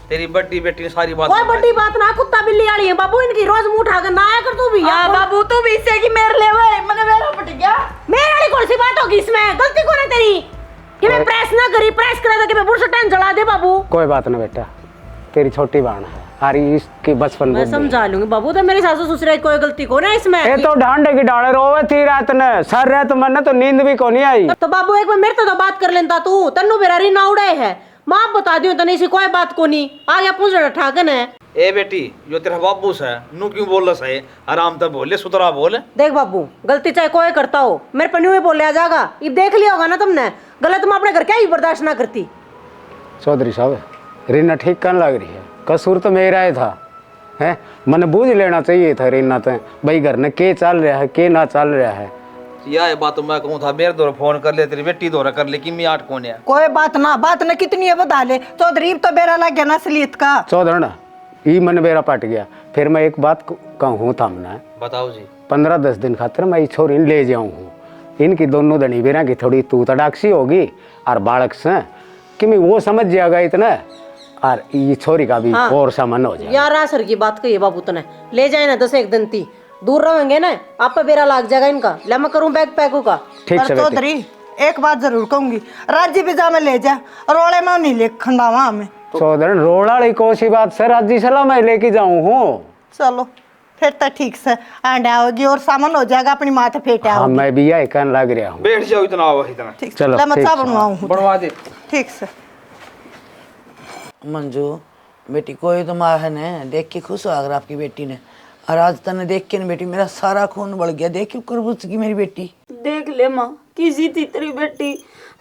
तेरी बड्डी बेटी ने सारी बात। कोई बड़ी बात ना, कुत्ता बिल्ली वाली है बाबू, इनकी रोज मुंह उठाकर ना आया कर तू भी। हाँ बाबू, तू भी इससे की मेर ले मैंने मेरा पट गया। मेरे वाली कौन सी बात होगी इसमें? गलती कौन है तेरी कि मैं प्रेस ना करी, प्रेस करे तो कि मैं बुरसा टाइम जला दे बाबू। कोई बात ना बेटा, तेरी छोटी बहन है, अरे इसकी बचपन मैं समझा लूंगी बाबू, तो मेरी सासू ससुर कोई गलती कौन है इसमें? ये तो ढांडे की डाले रोवे थी रात ने, सर रात मैंने तो नींद भी को नहीं आई। तो बाबू एक बार मेरे तो बात कर लेता तू, तन्नू बेरारी ना उड़े है, माँ बता दियो तने इसी कोई बात को नहीं, आ गया पूछ रहा ठाकन है। ए बेटी जो तेरा बाबू है नू क्यों बोल रहा है? आराम से बोले, सुतरा बोल। देख बाबू, गलती चाहे कोई करता हो, मेरे पन्नू में बोल जाएगा, ये देख लिया होगा ना तुमने, गलत मैं अपने घर क्या ही बर्दाश्त ना करती। चौधरी साहब रीना ठीक करने लग रही है, कसूर तो मेरा ही था है, मैंने बूझ लेना चाहिए था रीना तो भाई घर में के चल रहा है के ना चल रहा है। यह बात मैं कहूँ था, मेरे दौरा फोन कर ले, तेरी बेटी दौरा कर ले कि मैं आठ कौन है। कोई बात ना, बात न कितनी है बता ले, चौधरी तो बेरा लग गया ना असलियत का। चौधरी ना ये मन मेरा पट गया, फिर मैं एक बात कहूँ था हमने, बताओ जी। 15-10 दिन खातर मैं ये छोरी ले जाऊँ हूँ, इनकी दोनों धनी बेरा की थोड़ी तू तड़ाक्षी होगी और बालक से कि मैं वो समझ जाएगा इतना, और ये छोरी का भी और सामान हो जाए। यार रासर की बात कही बाबू तने, ले जाए ना 10 एक दिन ती दूर रहेंगे ना, आप पे बेरा लाग जाएगा इनका। ले मैं करूं बैग पैक का। ठीक है चौधरी एक बात जरूर कहूंगी, राज्य भी जा में ले जा, रोले में नहीं ले खंडावा हमें। चौधरी रोड़ा कोसी बात सर राज्य सलाह मैं लेके जाऊँ हूँ। चलो फिर तो ठीक से आंडा होगी और सामान हो जाएगा, अपनी माथे फेटे हाँ मैं भी यही कहने लग रहा हूँ। बैठ जाओ, इतना आओ इतना। ठीक, चलो ले मैं चाय बनवाऊं। बनवा दे। ठीक से मंजू बेटी कोई तो माँ है ने देख के खुश हो अगर आपकी बेटी ने, और आज तने देख के न बेटी मेरा सारा खून बढ़ गया, देख क्यों करबूज की मेरी बेटी। देख ले माँ, किसी थी तेरी बेटी,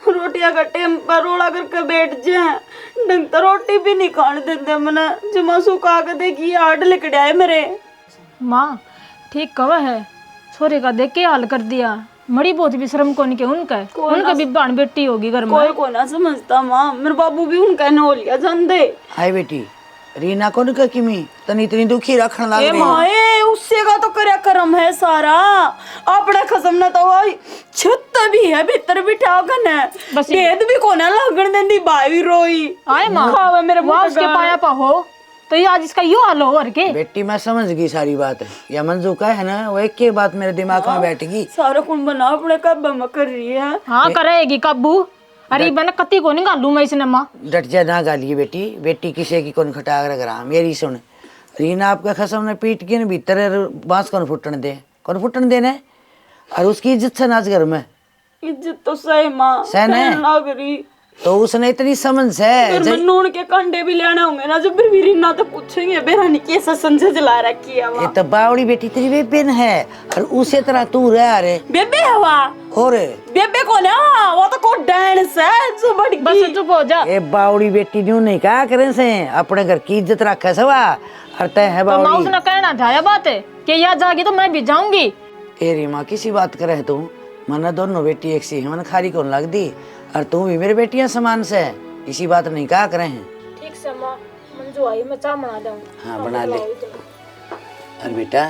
रोटियां का टेम पर रोड़ा करके बैठ जाए, ढंग तो रोटी भी नहीं खाने देते मैंने, जमा सुखा के देखी आड़ लिकड़ आए मेरे। माँ ठीक कवा है, छोरे का देख के हाल कर दिया, मड़ी बहुत भी शर्म कौन के उनका भी बाण बेटी होगी घर में। कोई को ना समझता माँ, मेरे बाबू भी उनका न हो लिया जान दे। हाय बेटी रीना को निका किमी तन इतनी दुखी रखने लग ए रही माए उससे का तो करया करम है सारा अपने खसम ना तो भाई छत भी है भीतर बिठा कने बस भेद भी कोना लगन देंदी भाई रोई आए माँ खावा मेरे वहाँ उसके पाया पा हो तो ये आज इसका यो हाल हो और के बेटी मैं समझ गई सारी बात है या मंजू का है ना वो एक के बात मेरे दिमाग में बैठ गई सारा कुन बना अपने कब्बा में कर रही है हाँ करेगी कब्बू अरे बन कत्ती को नहीं गालू मैं इसने माँ डट जा ना गालिए बेटी बेटी किसी की कौन खटाक रहा मेरी सुन रीना आपका खसम ने पीट के भीतर बांस कौन फुटन देने और उसकी इज्जत से नाच घर में इज्जत तो सही माँ सहन है। ना करी तो उसने इतनी समझ है फिर नून के कंडे भी लेने होंगे ना जब फिर ना तो पूछेंगे बेरानी कैसा संजय जला रखी है ये तो बावड़ी बेटी तेरी बेबेन है और उसे तरह तू रह रे बेबे हवा हो रे बेबे कौन है वो तो को डांस है जो बड़ी बस चुप हो जा ये बावड़ी बेटी न्यू नहीं कहा करे से अपने घर की इज्जत रखे सवा हरते है तो माँ बावड़ी उसने कहना था यह बात है कि यहाँ जागी तो मैं भी जाऊंगी ए री माँ किसी बात करे तू मना दोनों बेटी एक सी है मन खारी कौन लग दी और तू भी मेरी बेटियां समान से है इसी बात नहीं कहा करे हैं ठीक से माँ मंजू आई मैं चाय बना दूँ हाँ बना ले और बेटा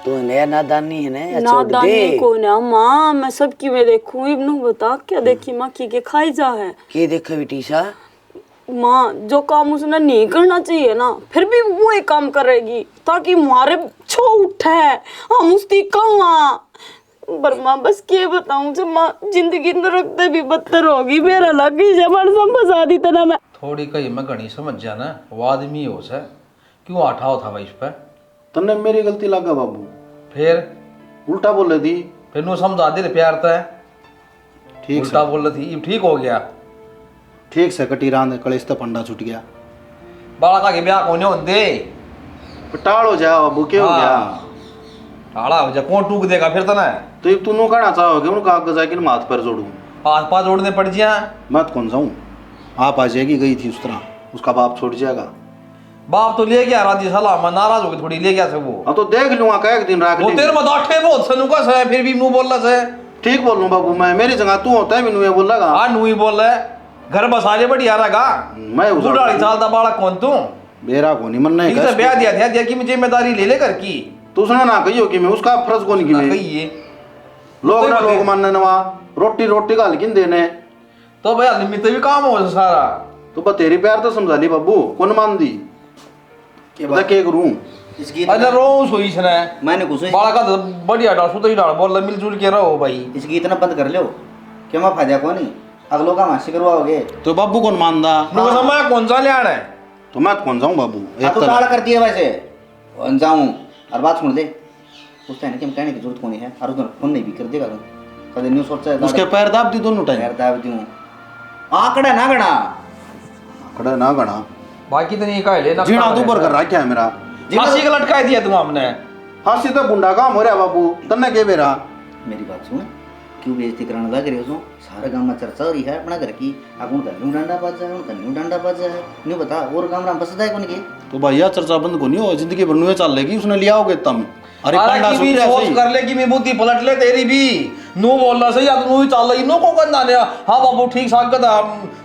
तू नया नादानी है ना छोड़ दे नादानी को ना माँ मैं सबकी में देखूं इब्नू बता क्या देखी माँ की के खाई जा है के देखो बेटी सा माँ जो काम उसने नहीं करना चाहिए ना फिर भी वो एक काम करेगी ताकि हमारे छो उठे हम उसकी कहूँ पर माँ बस के बताऊं जब माँ जिंदगी रखते भी बदतर होगी मेरा लगी जबर समझा दी तना मैं थोड़ी कही मैं घनी समझ जाना वो आदमी हो से क्यों आठाओ था भाई इस पे तन्ने मेरी गलती लगा बाबू फिर उल्टा बोले दी फिर नु समझा दे प्यार था ठीक उल्टा बोल रही थी ठीक हो गया ठीक से कटी रांद कलेश तो पंडा छूट गया बालका के ब्याह कोने होंदे टाल हो जा बाबू क्या हो गया टाला हो जा कौन टूक देगा फिर तना तो ये तू कहना चाहोगे उनको आगे जाके मैं हाथ पैर जोड़ू हाथ पाँव जोड़ने पड़ जिया मत कौन जाऊँ आप आ जाएगी गई थी उस तरह उसका बाप छोड़ जाएगा बाप तो ले गया राजी सलाह मैं नाराज हो गई थोड़ी ले गया से वो हाँ तो देख लूंगा कह एक दिन रख वो तेरे में दाठे बहुत सनुका से फिर भी नू बोल रहा से ठीक बोल लूँ बाबू मैं मेरी जगह तू होता है मैं बोल रहा हाँ नू ही बोल रहा घर बसा ले बढ़िया रहा मैं बुढ़ाड़ी साल का बालक कौन तू बेरा को नहीं मन नहीं ठीक से ब्याह दिया कि मैं जिम्मेदारी ले कर की तू सुना ना कहियो कि मैं उसका फर्ज को नहीं की कहिए लोग ना लोग मानने नवा रोटी रोटी का लेकिन देने तो भाई निमित्त भी काम हो सारा तो बस तेरी प्यार तो समझा ली बाबू कौन मान दी के करूं अरे रो सोई छने मैंने कुछ बाला का बढ़िया डाल सुतई डाल बोल मिलजुल के रहो भाई इसकी इतना बंद कर लो क्या मैं फायदा को नहीं अगलों का मासी करवाओगे तो बाबू कौन मानदा नो समय कौन सा ले आना है तो मैं कौन जाऊं बाबू एक तो टाल करती है वैसे कौन जाऊं और बात सुन ले उसने ना कि कहने की जरूरत कोनी है और उसने फोन नहीं भी कर देगा तुम कदे न्यू सोचा उसके पैर दाब दी दोनों टाइम पैर दाब दूं आंकड़ा ना गणा खड़ा ना गणा बाकी तो नहीं का ले ना जीना तू पर कर रखा है मेरा फांसी का लटका दिया तुम हमने फांसी तो बुंडा काम हो रहा बाबू तन्ने के बेरा मेरी बात सुन क्यों बेइज्जती कराने लग रहे हो सारे गांव में चर्चा हो रही है अपना घर की अब उनका न्यू डंडा बाजा है उनका न्यू डंडा बाजा है न्यू बता और गांव में बसदा है कौन के तो भैया चर्चा बंद को नहीं हो जिंदगी भर नुए चल लेगी उसने लिया होगे तुम अरे पंडा की भी सोच कर ले कि मैं बुद्धि पलट ले तेरी भी नो बोलना सही या नो ही चल रही नो को करना ने हां बाबू ठीक सागत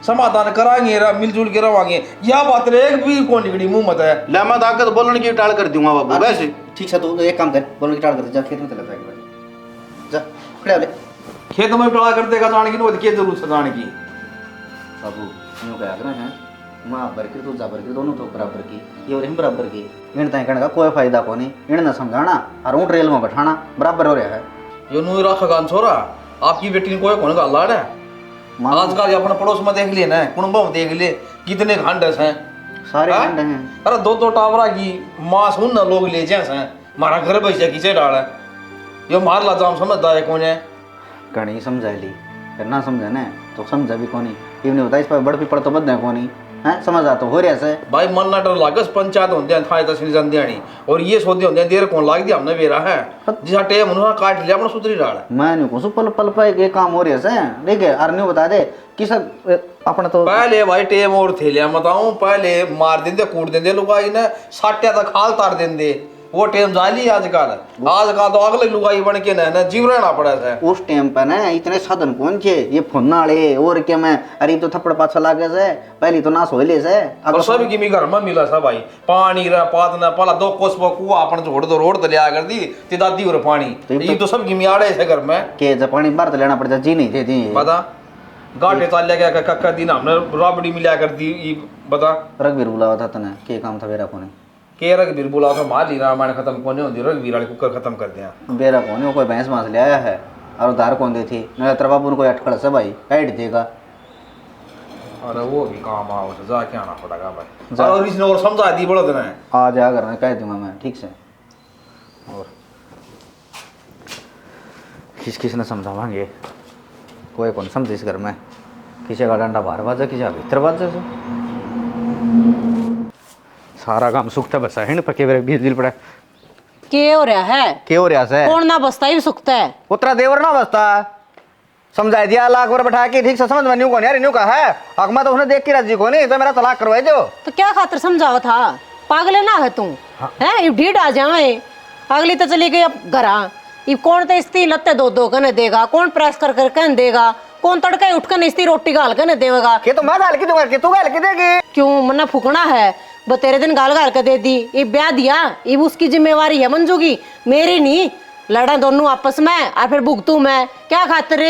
समाधान कराएंगे मिलजुल के रवांगे यह बात रे एक भी को निकड़ी मुंह मत है ले मैं ताकत बोलने की टाल कर दूंगा बाबू वैसे ठीक है तो एक काम कर बोलने की टाल कर जा खेत में चला जाएगा जा खड़े ले खेत में टाला कर देगा जाने की नो के जरूरत से जाने की बाबू न्यू कह रहा है मां बरकर तो जा बरकर दोनों तो बराबर की ये और हम बराबर की इन ताई कहने का कोई फायदा को नहीं इन ना समझाना और ऊंट रेल में बैठाना बराबर हो रहा है यो नु रखा छोरा आपकी बेटी ने कोई कौन का लाड़ है आजकल अपने पड़ोस में देख लिए ना कुंभ में देख ले कितने खंडस हैं सारे खंड हैं अरे दो टावरा की मां सुन ना लोग ले जाए हैं मारा घर बैठे किसे डाल है यो मार ला जाम समझदा है कौन है कहीं समझा ली फिर ना समझा ना तो समझा भी कौन ये नहीं होता इस पर बड़ पिपड़ तो बद है कौन है समझ आता हो रहा है भाई मन ना डर लागस पंचायत होंदे हैं थाई तहसील जंदियाणी और ये सोदे होंदे हैं देर कौन लाग दिया हमने बेरा है जिसा टेम उन्होंने काट लिया अपना सुतरी डाल मैं नहीं कुछ पल पल पे एक काम हो रहा है ठीक है और नहीं बता दे कि सब अपना तो पहले भाई टेम और थे लिया बताऊं पहले मार देंदे कूट देंदे लोग आई ने साट्या तक खाल तार देंदे वो टाइम जाली आजकल तो अगले लुगाई बन के ना जीव रहना पड़ा है। उस टाइम पर ना इतने साधन कौन थे, ये फोन वाले और क्या मैं अरे तो थप्पड़ पाछा लागे से पहली तो ना सोले से और सब की मी घर में मिला सब भाई पानी रा पातना पला 2 कोस कुआ अपन छोड़ दो रोड तो लिया कर दी ते दादी और पानी ये तो सब की मी आड़े से घर में के जब पानी बाहर तो लेना पड़ता जी नहीं थे बता गाटे चाल गया कक्का दिन हमने राबड़ी मिला कर दी ये बता। रघुवीर बुलावा था तने के काम था बेरा कोने के रघुवीर बुलावा था माली रामायण खत्म कोने होती रघुवीर वाले कुकर खत्म कर दिया बेरा कोने कोई भैंस मांस ले आया है और उधार कौन दी थी मेरा तेरा बाबू ने कोई अटकड़ से भाई ऐड देगा। अरे वो भी काम आओ जा क्या आना पड़ेगा भाई और इसने और समझा दी बड़ा दिन है आ जा घर में कह दूंगा मैं ठीक से। और किस ने समझावांगे कोई कौन समझे इस घर में किसी का डंडा बाहर बाजा किसी का भीतर बाजा से सारा काम सुखता बसा है पर के बीच दिल पड़ा के हो रहा है के हो रहा है कौन ना बसता ही सुखता है उतरा देवर ना बसता समझा दिया लाख बार बैठा के ठीक से समझ में न्यू कौन यार न्यू का है हकमा तो उसने देख के राजी को नहीं तो मेरा तलाक करवाए जो तो क्या खातिर समझावा था पागल ना है तू है ये ढीठ आ जाए अगली तो चली गई अब घरा ये कौन तो इसती लत्ते दो कने देगा कौन प्रेस कर कर कन देगा कौन तड़के उठ कर इसती रोटी गाल कने देगा के तो मैं गाल की दूंगा कि तू गाल की देगी क्यों मन्ना फूकना है तेरे दिन गाल गाल कर दे दी ये ब्याह दिया ये उसकी जिम्मेवारी है मंजू की मेरी नहीं लड़ा दोनों आपस में और फिर भुगतू मैं क्या खातिर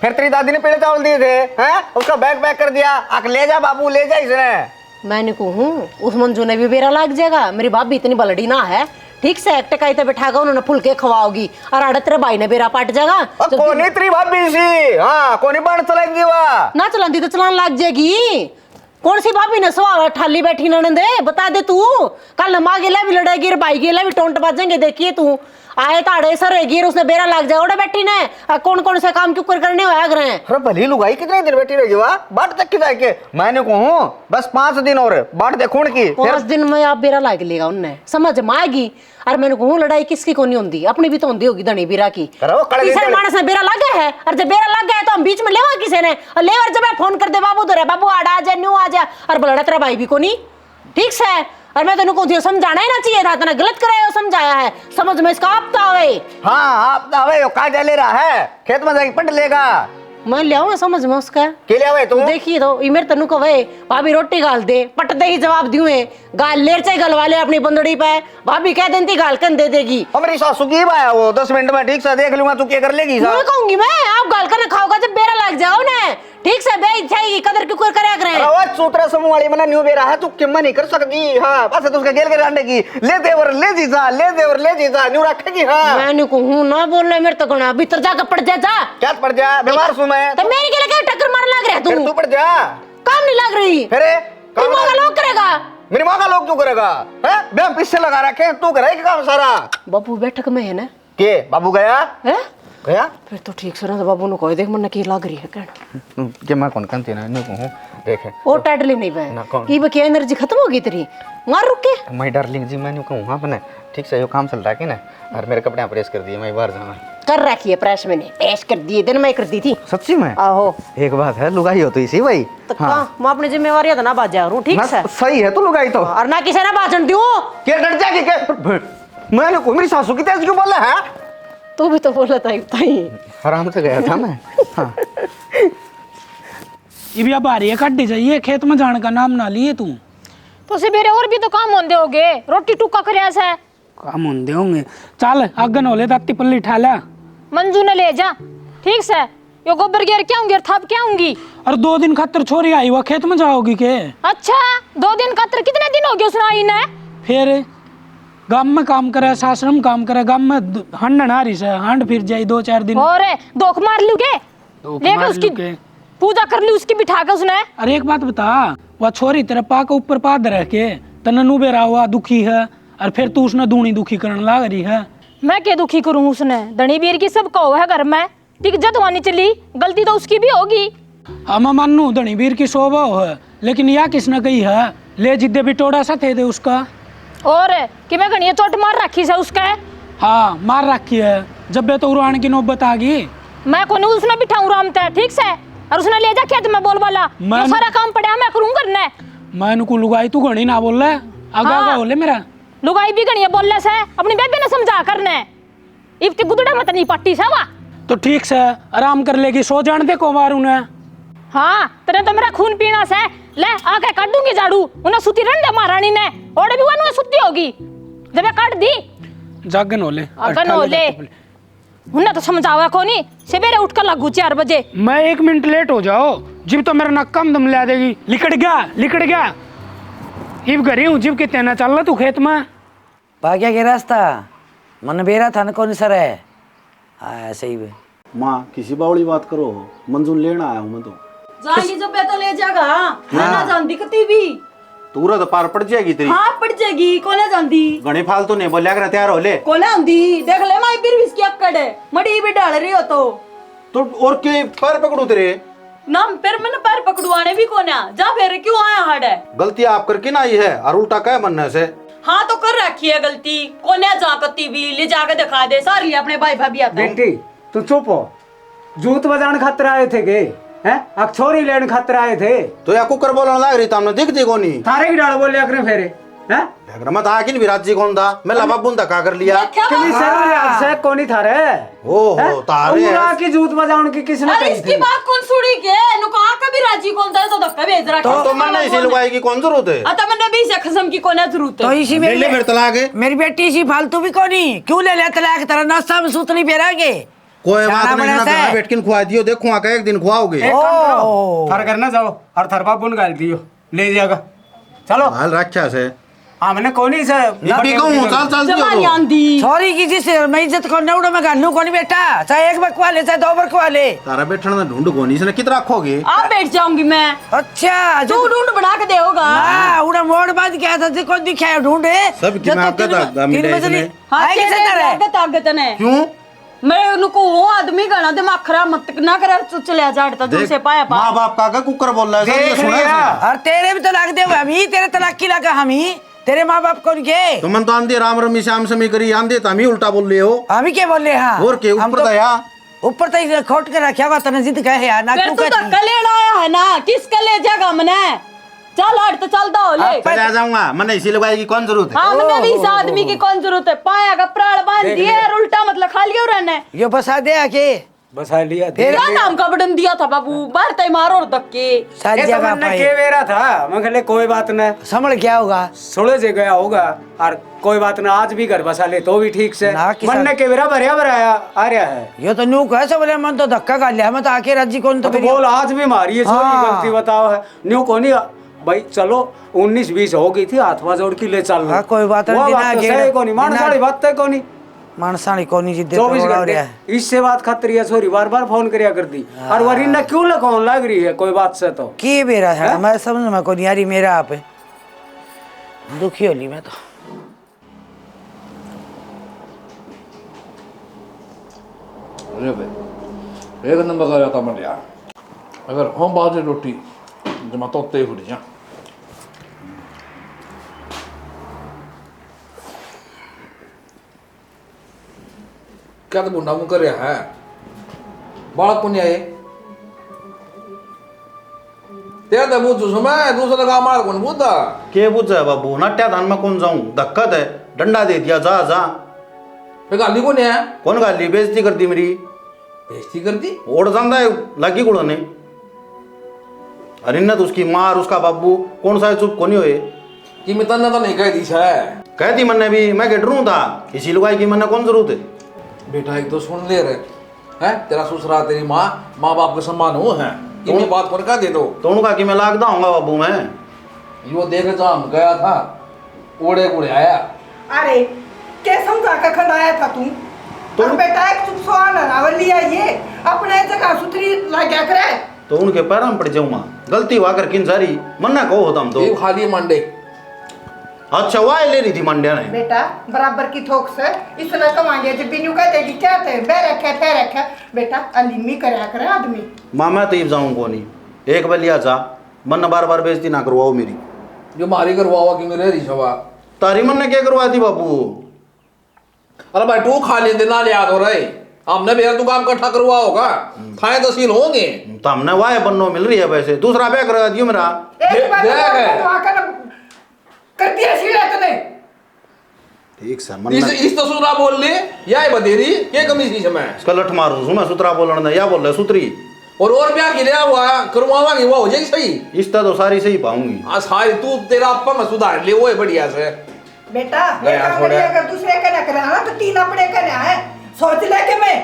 फिर तेरी दादी ने पीले चावल दिए थे हैं उसका बैग पैक कर दिया आके ले जा बाबू ले जा इसने मैंने कहूँ उस मंजू ने भी बेरा लग जाएगा मेरी भाभी इतनी बलड़ी ना है ठीक से एक टकाई तो बैठागा उन्होंने फुलके खवाओगी और आड़े तेरे भाई ने बेरा पाट जाएगा कोनी तेरी भाभी सी हाँ कोनी बन चलाएंगी वह ना चलाती तो चलान लग जाएगी कौन सी भाभी ने सवा ठाली बैठी ननदे बता दे तू कल माँ गेला भी लड़ेगी और भाई गेला भी टोंट बाजेंगे देखिए तू आए ताड़े सर रहेगी उसने बेरा लग जाएगा उड़े बैठी ने कौन कौन से काम क्यों करने हुआ रहे अरे भली लुगाई कितने देर बैठी रहेगी वह बाट तक की जाके मैंने कहूँ बस 5 दिन और बाट देखूं की 5 दिन में आप बेरा लाग लेगा उनने समझ में आएगी और मैंने कहूँ लड़ाई किसकी को नहीं होती अपनी भी तो होती होगी धनी बीरा की तीसरे मानस ने बेरा लग गया है और जब बेरा लग गया है तो हम बीच में लेवा किसी ने और ले और जब फोन कर दे बाबू तो रे बाबू आ जा न्यू आ जा और बोला तेरा भाई भी को नहीं ठीक से और मैं तेन को समझाना ही ना चाहिए था तेना गलत कराया समझाया है समझ में इसका आपता आवे हाँ आपता आवे काजा ले रहा है खेत में जाके पट लेगा मैं ले आऊँ समझ में उसका के ले आवे तू देखिए तो ये मेरे तनु को भाई भाभी रोटी गाल दे पटते ही जवाब दियो गाल लेर से गलवा ले अपनी बंदड़ी पे भाभी कह देती गाल कन दे देगी हमारी सासू की आया वो 10 मिनट में ठीक से देख लूंगा तू क्या कर लेगी मैं कहूंगी मैं आप गाल कर खाओगा जब बेरा लग जाओ ना ठीक से बे इच्छा की कदर क्यों करे करे आवाज सूत्रा समूह वाली मना न्यू बेरा है तू किम्मा नहीं कर सकती हां बस तो उसका गेल के अंडे की ले देवर ले जीजा न्यू रखेगी हां मैंने कहूं ना बोलना मेरे तो गणा भीतर जाकर पड़ जा क्या पड़ जा बीमार सु मैं तो मेरे के लिए टक्कर मार लग रहा तू तू पड़ जा काम नहीं लग रही फिर काम का लोग करेगा मेरी मां का लोग क्यों करेगा हैं बे पीछे लगा रखे तू करेगा काम सारा बाबू बैठक में है ना के बाबू गया है गया फिर तो ठीक से ना तो बाबू ने कोई देख मन की लग रही है कहना के मैं कौन कंती ना न्यू कहूं देखे ओ टाइटली नहीं बे की बकी एनर्जी खत्म हो गई तेरी मार रुक के माय डार्लिंग जी मैं न्यू कहूं हां अपने ठीक से यो काम चल रहा है कि ना और मेरे कपड़े प्रेस कर दिए मैं बाहर जाना कर रखी है प्रेस मैंने प्रेस कर दिए दिन मैं कर दी थी सच्ची में आहो एक बात है लुगाई हो तो इसी भाई तो हाँ मैं अपनी जिम्मेवारी ना बाजा हूं ठीक से सही है तो लुगाई तो और ना किसी ना बाजन दियो क्या डर जा के मैंने को मेरी सासू की तेज क्यों बोला है तू भी तो बोला था ताई आराम से गया था मैं हां ये भी अब आ रही है कड्डी चाहिए खेत में जाने का नाम ना लिए तू तो सवेरे और भी तो काम होंदे होगे रोटी टुक्का करया से काम होंदे होंगे चल अगन होले ताती पल्ली ठाला मंजू ने ले जा ठीक से यो गोबर गिर क्या होंगे थप क्या होंगी और 2 दिन खातर छोरी आई हुआ खेत में जाओगी के अच्छा 2 दिन खातर कितने दिन हो गए उसने आई ना फिर गांव में काम करे सासरम काम करे गांव में हंड नारी से हंड फिर जाई 2-4 दिन और दोख मार लू के लेकर उसकी पूजा कर ली उसकी बिठा के उसने अरे एक बात बता वह छोरी तेरे पा के ऊपर पाद रह के तनू बेरा हुआ दुखी है और फिर तू उसने दूनी दुखी करने लग रही है मैं क्या दुखी करूं उसने धनी बीर की सब कहो है घर में ठीक जतवानी चली गलती तो उसकी भी होगी हम मानू धनी बीर की शोभा है लेकिन यह किसने कही है ले जिद्दे भी टोड़ा सा थे दे उसका और कि मैं घनी चोट मार रखी से उसका हाँ मार रखी है जब बे तो उड़ान की नौबत आ गई मैं को उसने बिठाऊं रामता ठीक से और उसने ले जा खेत में बोल वाला सारा काम पड़ा मैं करूं करना मैं को लुगाई तू घनी ना बोल रहा आगा आगा बोले मेरा लुगाई भी गणी बोलने से अपनी बेबे ने समझा करने इफ्ती गुदड़ा मत नहीं पट्टी सा वा तो ठीक से आराम कर लेगी, सो जान दे को मारू ने। हाँ तेरे तो मेरा खून पीना से ले आके काट दूंगी झाड़ू उन्हें सुती रंडे महारानी ने ओड़े भी वन सुती होगी जब काट दी जागन होले अगन होले उन्हें तो समझावा कोनी सवेरे उठकर लगू 4 बजे। मैं 1 मिनट लेट हो जाओ जिब तो मेरा नक्का दम ला देगी। लिकड़ गया इब घरी हूँ जिब कितने ना चल तू खेत में भाग्या के रास्ता मन बेरा था ना कौन सर है ऐसे ही माँ किसी बावड़ी बात करो, मंजूर लेना आया हूँ मैं तो। जाएंगी जब पे तो ले जाएगा मैं ना जानती कती भी तूरा तो पार पड़ जाएगी तेरी। हाँ पड़ जाएगी कोने जानती घणी फालतू नहीं बोलिया कर, तैयार हो ले। कोने आंदी देख ले माई फिर भी इसकी अक्कड़ है मड़ी भी डाल रही हो तो और के पैर पकड़ू तेरे ना फिर मैंने पैर पकड़वाने भी कोने जा फिर क्यों आया हाड है गलती आप करके ना आई है और उल्टा क्या बनने से। हाँ तो कर रखी है गलती कोने जा कती भी ले जाके दिखा दे सारी अपने भाई भाभी आता है। बेटी तू चुप हो, जूत बजाने खातर आए थे के हैं अक्षोरी लेने खातर आए थे तो या कुकर बोलने लग रही था दिखती कोनी थारे की डाल बोले अगर फेरे हैं मैं था कि विराज जी कौन था, मैं लबा बुंदा का कर लिया किसी से कोनी थारे ओ तारे उरा की जूत बजाने की किसने अरे कही इसकी थी? बात कौन सुनी के नुका कभी राजी कौन था तो धक्का भेज रहा तो मैंने इसी लुगाई की कौन जरूरत है। अतः मैंने भी इसे खसम की कोने जरूरत तो है। इसी ले ले फिर तलाक है। मेरी बेटी इसी फालतू भी कोनी क्यों ले ले तलाक तेरा नाश्ता में सूत नहीं फेरागे कोई बात नहीं ना घर बैठ के खुआ दियो, देखो आके एक दिन खुआओगे। थार करना जाओ और थार बाप बुन गाल दियो ले जाएगा चलो हाल रक्षा से हाँ मैंने कोनी से भी कहूं चल जमानी आंधी सॉरी की जिसे मैं इज्जत को नौड़ा में गालू कोनी बेटा चाहे एक बार खुआ ले चाहे 2 बार खुआ ले तारा बैठना ना ढूंढ कोनी इसने कितना रखोगे। आप बैठ जाऊंगी मैं। अच्छा तू ढूंढ बना के देगा। हां उड़ा मोड़ बांध क्या था देखो दिखाया ढूंढे सब की मैं आपका था मिले इसने। हां कैसे ताकत ने क्यों मैं उनको वो आदमी गणा दिमाग खराब मत ना करे तो चले जाता दूर से पाया पा मां बाप का कुकर बोल रहा है सब ये सुना है। और तेरे भी तलाक दे हम ही तेरे तलाक की लगा हम ही तेरे माँ बाप कौन के तो मन तो आंधी राम रमी श्याम समी करी आंधी तो हम ही उल्टा बोल रहे हो। हम ही क्या बोल रहे हैं और के ऊपर दया ऊपर तो खोट कर रखा होगा तने जिद कहे यार ना तू धक्का लेना आया है ना किसका ले जाएगा मने चल हट तो चल दो ले चला जाऊंगा मैंने इसी लगाई की कौन जरूरत है। हाँ मैंने भी इस आदमी की कौन जरूरत है पाया का प्राण बांध दिए और उल्टा मतलब खा लिया रहने यो बसा दे आके बसा लिया तेरा नाम का बटन दिया था बाबू बाहर तय मारो और धक्के सारी जगह मैंने के वेरा था मैं कहले कोई बात न संभल क्या होगा सुलझ गया होगा और कोई बात ना आज भी घर बसा ले तो भी ठीक से मन ने के वेरा भरिया भराया आ रहा है यो तो न्यू कैसे बोले मन तो धक्का कर लिया मैं तो आके राज्य कौन तो बोल आज भी मारी है छोरी गलती बताओ है न्यू कोनी भाई चलो 19-20 हो गई थी हाथवा जोड़ की ले चल हाँ कोई बात नहीं मानसाड़ी बात है कोनी मानसाड़ी कोनी जी 24 घंटे इससे बात खतरी है छोरी बार बार फोन करिया करती और वरी ना क्यों लगाउन लग रही है कोई बात से तो की बेरा है मैं समझ में कोनी यारी मेरा आप दुखी होली मैं तो एक नंबर का जाता मन यार अगर हम बाजरे रोटी जमा तो ते हो जा क्या तो गुंडा मुंह कर रहा है बालक को नहीं आए तेरा तो बुझ समय दूसरा का मार कौन बुझा के बुझा है बाबू नट्या धान में कौन जाऊं धक्कत है डंडा दे दिया जा जा फिर गाली को नहीं है कौन गाली बेइज्जती कर दी मेरी बेइज्जती कर दी ओढ़ जाता है लगी गुड़ ने अरे न तो उसकी मार उसका बाबू कौन सा चुप कोनी होए कि मैं तन्ना तो नहीं कह दी है कह दी मैंने भी मैं कह डरूं था इसी लुगाई की मैंने कौन जरूरत है बेटा एक तो सुन ले रहे हैं तेरा ससुरा तेरी माँ माँ बाप के सम्मान हो है इतनी बात पर क्या दे दो तो उनका कि मैं लाग दूंगा बाबू मैं यो देख रहा हम गया था ओढ़े गुड़े आया अरे क्या समझा कर खड़ाया था तू बेटा एक चुप सो नावल लिया ये अपने जगह सुथरी ला क्या करे तो उनके पैर में पड़ जाऊँ माँ गलती हुआ कर किन सारी मन्ना कहो होता हम तो खाली मंडे अच्छा वाह ले रही थी मंडिया ने बेटा बराबर की थोक से इसने कमांगे जब बिन्यू कह देगी क्या थे बे रखे बेटा अलिमी करया करे आदमी माँ मैं तो जाऊँ को नहीं एक बलिया जा मन बार बार बेइज्जती ना करवाओ मेरी जो मारी करवाओ कि मेरे रिशवा तारी मन ने क्या करवा दी बाबू अरे भाई तू खा लेते ना याद हो रहे हमने बेर तू काम इकट्ठा करवा होगा खाए तहसील होंगे तो हमने वाह बननो मिल रही है वैसे दूसरा बैग करवा दियो मेरा एक बार कर दिया सीला तूने ठीक से इस तो सुतरा बोल ले या बतेरी के कमी सी मैं इसका लठ मारू सुना सुतरा बोलना या बोल रहा सुतरी और ब्याह की लिया हुआ करवावांगे वो हो जाएगी सही इस तरह तो सारी सही पाऊंगी आ सारी तू तेरा अप्पा में सुधार ले वो है बढ़िया से बेटा गया एक काम थोड़ा। करिए, अगर दूसरे का ना कराना तो तीन अपने का ना है, सोच ले के मैं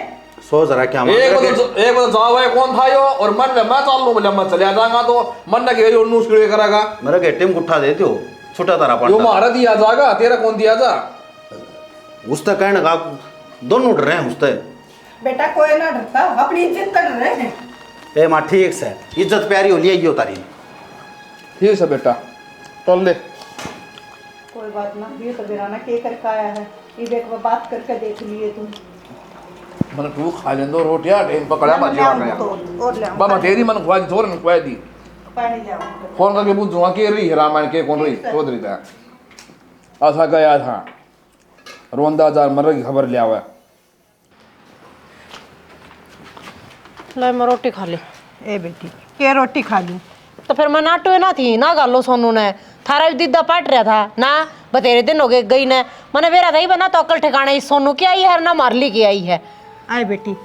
सोच रहा क्या एक बार जाओ है कौन था यो और मन में मैं चाल लूं बोले मैं चले जाऊंगा तो मन ना के यो नूस के करेगा मेरा गेटे में गुट्ठा दे दो छोटा तारा यो पड़ता मारा दिया जाएगा तेरा कौन दिया जा उसका कहने का दोनों डर रहे हैं उससे बेटा कोई ना डरता, अपनी इज्जत कर रहे हैं। ए माँ ठीक से इज्जत प्यारी हो लिया तारी ठीक है बेटा चल ले कोई बात ना, ये तो बेराना के करके आया है, ये देख वो बात करके देख लिए तुम। मन तू खा ले दो रोटियां टाइम पकड़ा बाजी आ गया और ले बाबा तेरी मन खुआ दी थोड़ी खुआ दी पानी ले फोन करके पूछूंगा के रही रामायण के कौन रही चौधरी था ऐसा गया था रोंदा जार मर की खबर लिया हुआ ले मैं रोटी खा ली। ए बेटी के रोटी खा लूं तो फिर मैं नाटो ना थी ना गालो सोनू ने थारा भी दीदा पाट रहा था ना बतेरे दिन हो गए गई ने मैंने बेरा था ही बना तो अकल ठिकाने इस सोनू की आई है ना मारली की आई है। आए बेटी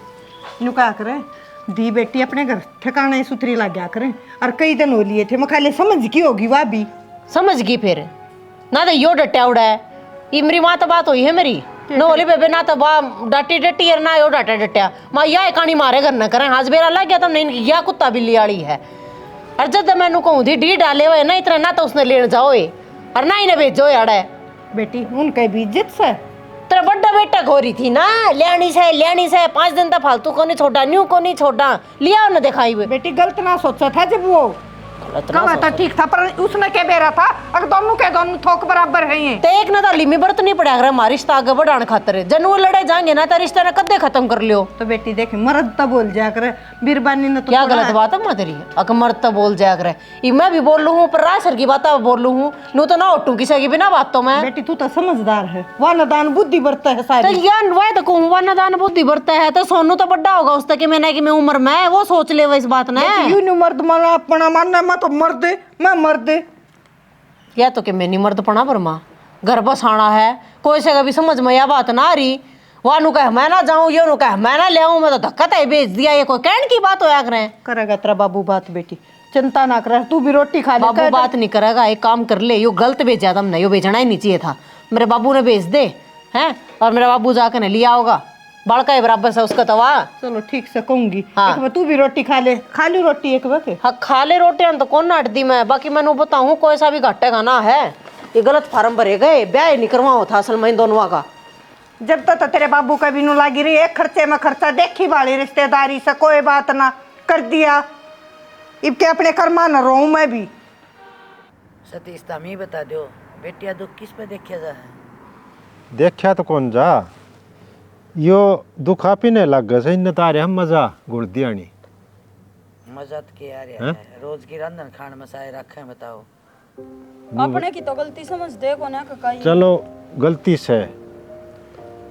नु क्या करे दी बेटी अपने घर ठिकाने सुथरी लग गया करें, और कई दिन हो लिए थे, मैं खाली समझ की होगी वह भी समझ गई फिर ना तो यो डट्या उड़ा है ये मेरी माँ तो बात हुई है मेरी नोली बेबे ना तो बा डाटी डटी है ना यो डाटा डट्या माँ या कहानी मारे घर न करें हाथ बेरा लग गया तो नहीं या कुत्ता बिल्ली आड़ी है और जब मैंने कहूँ थी डी डाले हुए ना इतना ना तो उसने लेने जाओ और ना इन्हें भेजो यार बेटी उनके भी इज्जत से तेरा बड्डा बेटा घोरी थी ना लेनी से 5 दिन तक फालतू को नहीं छोड़ा न्यू को नहीं छोड़ा लिया उन्हें दिखाई हुए बेटी गलत ना सोचा था जब वो कहा था ठीक था, पर उसने क्या बेरा था अगर दोनों के दोनों थोक बराबर है ये तो एक ना तो लिमी बरत नहीं पड़ा अगर हमारा रिश्ता आगे बढ़ाने खातर जनू लड़े जाएंगे ना तो रिश्ता ने कदे खत्म कर लियो। तो बेटी देख मर्द तो बोल जाया करे बीरबानी ने तो क्या गलत बात है माँ तेरी अगर मर्द तो बोल जाया करे ये मैं भी बोल लू हूँ पर रासर की बात बोल लू हूँ नू तो ना उठू किसी की बिना बात तो मैं बेटी तू तो समझदार है, वानदान बुद्धि बरता है सारी तो यार वह तो कहूँ वानदान बुद्धि बरता है तो सोनू तो बड़ा होगा उस तक कि मैंने कि मैं उम्र में वो सोच ले इस बात ने यू नी मर्द माना अपना मानना मैं तो मर्द मैं मर्द या तो कि मैं नहीं मर्द पड़ा पर माँ घर बसाना है कोई से कभी समझ में यह बात ना आ रही वह नु कह मैं ना जाऊँ ये नु कह मैं ना ले आऊँ मैं तो धक्का तो भेज दिया ये कोई कहने की बात होया करे करेगा तेरा बाबू बात बेटी चिंता ना कर तू भी रोटी खा ले बाबू बात नहीं करेगा एक काम कर ले यो गलत भेजा था हमने यो भेजना ही नहीं चाहिए था मेरे बाबू ने भेज दे हैं और मेरा बाबू जाकर ने लिया होगा बड़का है बराबर से उसका तवा चलो ठीक से कहूंगी हाँ। एक बार तू भी रोटी खा ले, खा ली रोटी एक बार हाँ खा ले रोटी तो कौन नाट दी मैं बाकी मैंने बताऊँ कोई सा भी घाटे का ना है ये गलत फार्म भरे गए ब्याह नहीं करवाओ था असल में दोनों का जब तक तो तेरे बाबू का भी नु लागी रही एक खर्चे में खर्चा देखी वाली रिश्तेदारी से कोई बात ना कर दिया इब के अपने कर्मा न रो मैं भी सतीश तुम ही बता दो बेटिया दुख किस पे देखा जा है देखा तो कौन जा यो दुख आप ही ने लग गए इन तारे हम मजा गुड़ दियानी मजा तो क्या यार रोज की रंधन खान मसाए रखे बताओ अपने की तो गलती समझ दे को ना काका चलो गलती से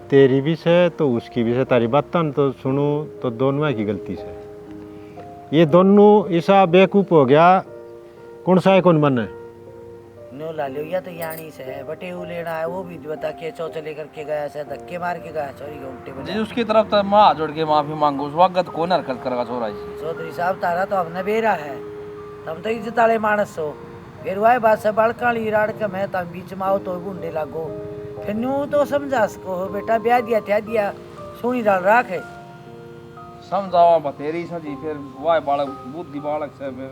तेरी भी से तो उसकी भी से तारी बात तो सुनूं तो दोनों की गलती से ये दोनों ऐसा बेकूफ हो गया कौन सा है कौन मन है नो ला लियो या तो यानी से है बटे वो लेना है वो भी बता के चौचे लेकर के गया से धक्के मार के गया सॉरी के उल्टे बजे जी उसकी तरफ तो माँ जोड़ के माफी मांगो स्वागत कौन हरकत करेगा छोरा जी चौधरी साहब तारा तो हमने बेरा है तुम तो इज्जत वाले मानस हो फिर वह बात से बड़काली राड़ के मैं तम बीच में आओ तो गुंडे लागो फिर न्यू तो समझा सको हो बेटा ब्याह दिया त्या दिया सोनी डाल राख है समझावा बतेरी सजी फिर वाह बालक बुद्धि बालक से फिर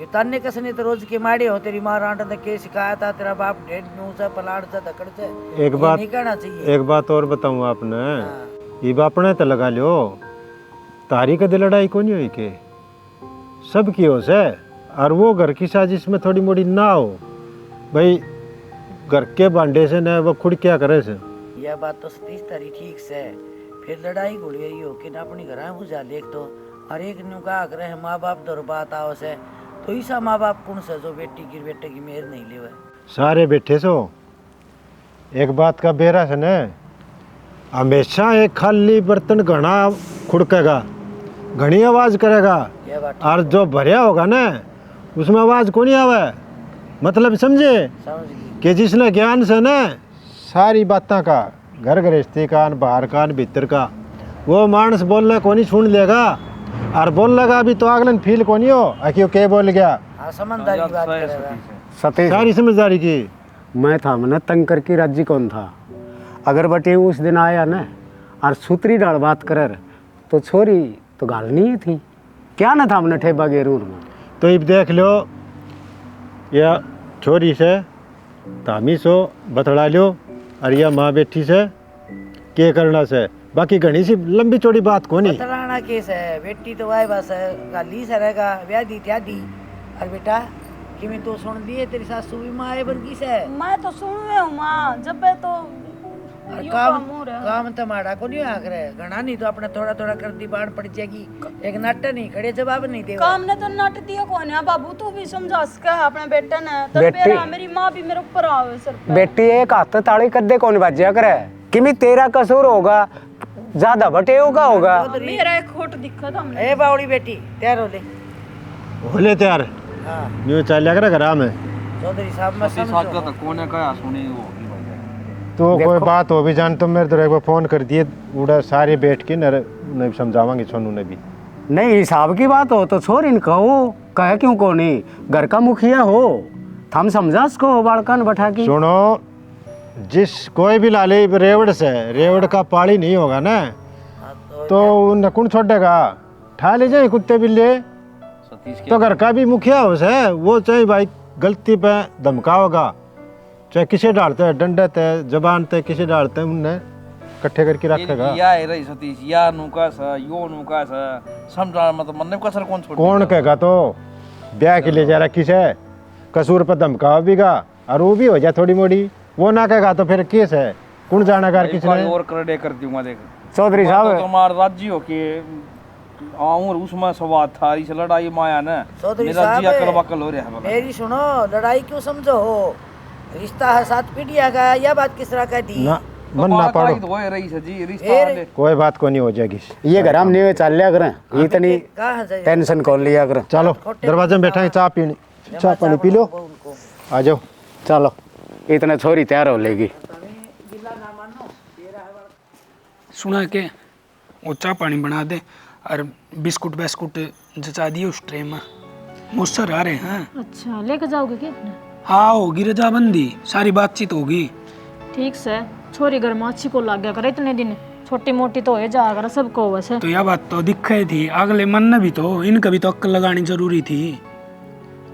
ये तन्ने कसने तो रोज के माड़े हो तेरी माँ रांट ने के सिखाया था तेरा बाप ढेर न्यू से पलाड़ से धकड़ से एक बात नहीं करना चाहिए एक बात और बताऊँ आपने ये बापने तो लगा लियो तारी कदे लड़ाई को नहीं हुई के सब की हो से और वो घर की साजिश में थोड़ी मोड़ी ना हो भाई घर के बांडे से न वो खुद क्या करे से यह बात तो सतीश तारी ठीक से फिर लड़ाई गुड़ी यही हो कि ना अपनी घर बुझा लेख तो हर एक न्यू का आग्रह है माँ बाप दौर बात आओ से तो ऐसा माँ बाप कौन से जो बेटे की मेहर नहीं ले सारे बैठे सो एक बात का बेरा से न हमेशा एक खाली बर्तन घना खुड़केगा घनी आवाज करेगा और जो भरिया होगा ना उसमें आवाज को नहीं आवे मतलब समझे कि जिसने ज्ञान से न सारी बातों का, घर गृहस्थी का, बाहर का, भीतर का, वो मानस बोलना को नहीं सुन लेगा, और बोल लगा भी तो अगलन फील को नहीं हो कि वो क्या बोल गया। समझदारी की बात करेगा। सतीश, सारी समझदारी की। मैं था मैंने तंग करके राज्य कौन था, अगर बटे उस दिन आया ना और सूत्री डाल बात कर तो छोरी तो गाल नहीं थी, क्या ना था मैंने ठेबा गेरूर में। तो अब देख लो, या छोरी से तामी सो बतड़ा लो, और या माँ बेटी से के करना से, बाकी घनी सी लंबी चौड़ी बात को नहीं। बतलाना केस है, बेटी तो वाई बस है, गाली से रहेगा, ब्याह दी त्या दी। और बेटा कि मैं तो सुन दिए तेरी सासू भी माँ है बन की से। मैं तो सुन रही हूँ माँ, जब मैं तो यूं काम हो रहा है। काम तो माड़ा को नहीं आकर है, घना नहीं तो अपना थोड़ा थोड़ा कर दी बाढ़ पड़ जाएगी। एक नाटा नहीं खड़े जवाब नहीं देगा। काम ने तो नट दिया कौन है बाबू, तू भी समझा सका अपने बेटे ने। तो बेटी- मेरा मेरी माँ भी मेरे ऊपर आवे सर पे। बेटी एक हाथ ताड़ी कर दे कौन बाजिया करे कि मैं तेरा कसूर होगा, ज्यादा बटे होगा। मेरा एक खोट दिखा था हमने। ए बावड़ी बेटी तैयार हो ले। होले तैयार हाँ न्यू चल कर घर में चौधरी साहब मैं समझो। कौन कहा सुनी वो तो कोई बात हो भी जान तो मेरे तो एक बार फोन कर दिए, उड़ा सारे बैठ के न समझावांगे सोनू ने भी। नहीं हिसाब की बात हो तो छोर इन कहो, कहे क्यों को नहीं, घर का मुखिया हो, थम समझा उसको बालकन बैठा की। सुनो, जिस कोई भी लाले रेवड़ से रेवड़ का पाड़ी नहीं होगा ना तो उन्हें कौन छोड़ेगा, ठा ले जाए कुत्ते बिल्ले। तो घर का भी मुखिया हो से, वो चाहे भाई गलती पे धमकाओगा, चाहे किसे डालते हैं डंडे ते जबान ते किसे डालते हैं, उन्हें इकट्ठे करके रखेगा। या है रही सतीश, या नुका सा यो नुका सा समझा, मतलब मन में कसर कौन छोड़ कौन कहेगा, तो ब्याह के लिए जा रहा किसे कसूर पर धमकाओ बीगा, और वो भी हो जाए थोड़ी मोड़ी, वो ना कहेगा तो फिर केस है, कौन जाना कर किसने। और कर दूंगा देख चौधरी साहब तुम्हारा राज्य हो के आऊं उसमें सवाद था, इस लड़ाई माया ना चौधरी मेरा जी अकल साहब बकल हो रहा है। मेरी सुनो, लड़ाई क्यों समझो हो, रिश्ता है 7 पीढ़ियां का, यह बात किस तरह का थी ना मन ना पड़ो, तो है रही सजी रिश्ता कोई बात को नहीं हो जाएगी। ये घर हम नहीं चल लिया करें, इतनी कहाँ जाए टेंशन कौन लिया करें। चलो दरवाजे में बैठा है, चाय पानी पी लो, आ जाओ। चलो इतने छोरी तैयार हो लेगी। सुना के वो चाय पानी बना दे और बिस्कुट बिस्कुट जचा दिए उस ट्रे में, मुझसे आ रहे हैं। अच्छा लेके जाओगे क्या अपने? हाँ होगी रजाबंदी, सारी बातचीत होगी। ठीक से छोरी घर में अच्छी को लग गया करे, इतने दिन छोटी मोटी तो है जा कर सबको वैसे। तो यह बात तो दिखे थी, अगले मन ने भी तो, इनका भी तो अक्ल लगानी जरूरी थी।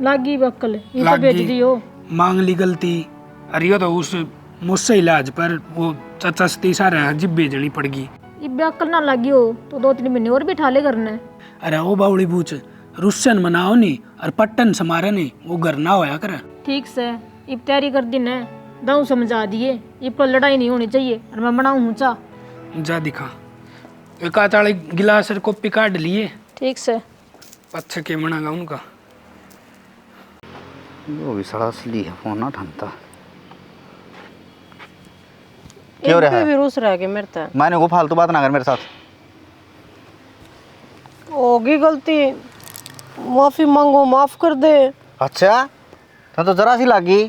लागी बक्कल ये तो बेच दियो, मांग ली गलती, अरे ये तो उस मुझसे इलाज पर वो चचस्ती सारे अजीब भेजनी पड़गी। ये अक्ल ना लगी हो तो 2-3 महीने और भी ठाले करने। अरे ओ बावड़ी बूच, रुस्सन मनाओ नहीं और पट्टन समारे नहीं, वो घर ना होया करे। ठीक से इब तैयारी कर दी ने, दाऊ समझा दिए, इब पर लड़ाई नहीं होनी चाहिए और मैं बनाऊं चा। जा दिखा, एक आताले गिलास और कॉपी काट लिए। ठीक से अच्छा के मनागा उनका। वो भी सड़ा असली है, फोन ना ढंगता क्यों रहा है? भी रूस रह गए मेरे तक। मैंने वो फालतू बात ना कर मेरे साथ। होगी गलती, माफी मांगो, माफ कर दे। अच्छा तो जरा सी लागी,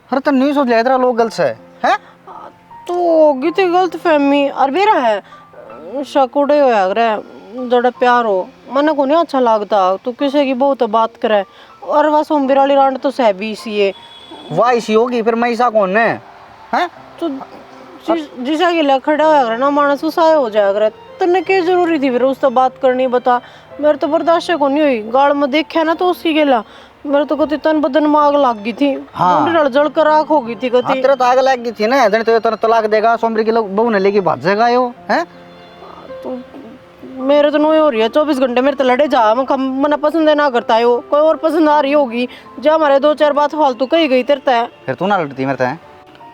अरे तो नहीं सोच लिया तेरा लोग गलत से है। तो होगी थी गलत फहमी, और बेरा है शकुड़े होया करे जड़ा प्यार हो, मने को नहीं अच्छा लगता तू किसी की बहुत बात करे, और बस हम बिराली रांड तो सह भी सी है। वाह इसी होगी फिर, मैं ऐसा कौन है हैं? तो जिसा के लिए खड़ा होया करे ना मानस उसाए हो जाया करे, तन्ने क्या जरूरी थी फिर उससे बात करनी, बता। मेरे तो बर्दाश्त को नहीं हुई, गाड़ में देखा ना तो उसी गेला मेरे तो कति तन बदन में आग लग गई थी। हाँ। जल जल कर आग हो गई थी कति। हाँ, तेरा तो आग लग गई थी ना, जन तो तेरा तलाक देगा, सोमरी की लोग बहू ने लेके भाग जाएगा यो हैं। तो मेरे तो नहीं हो रही है 24 घंटे मेरे तो लड़े जा, मना पसंद है ना करता है, कोई और पसंद आ रही होगी, जो हमारे 2-4 बात फालतू कही गई तेरता है। फिर तू ना लड़ती मेरे से?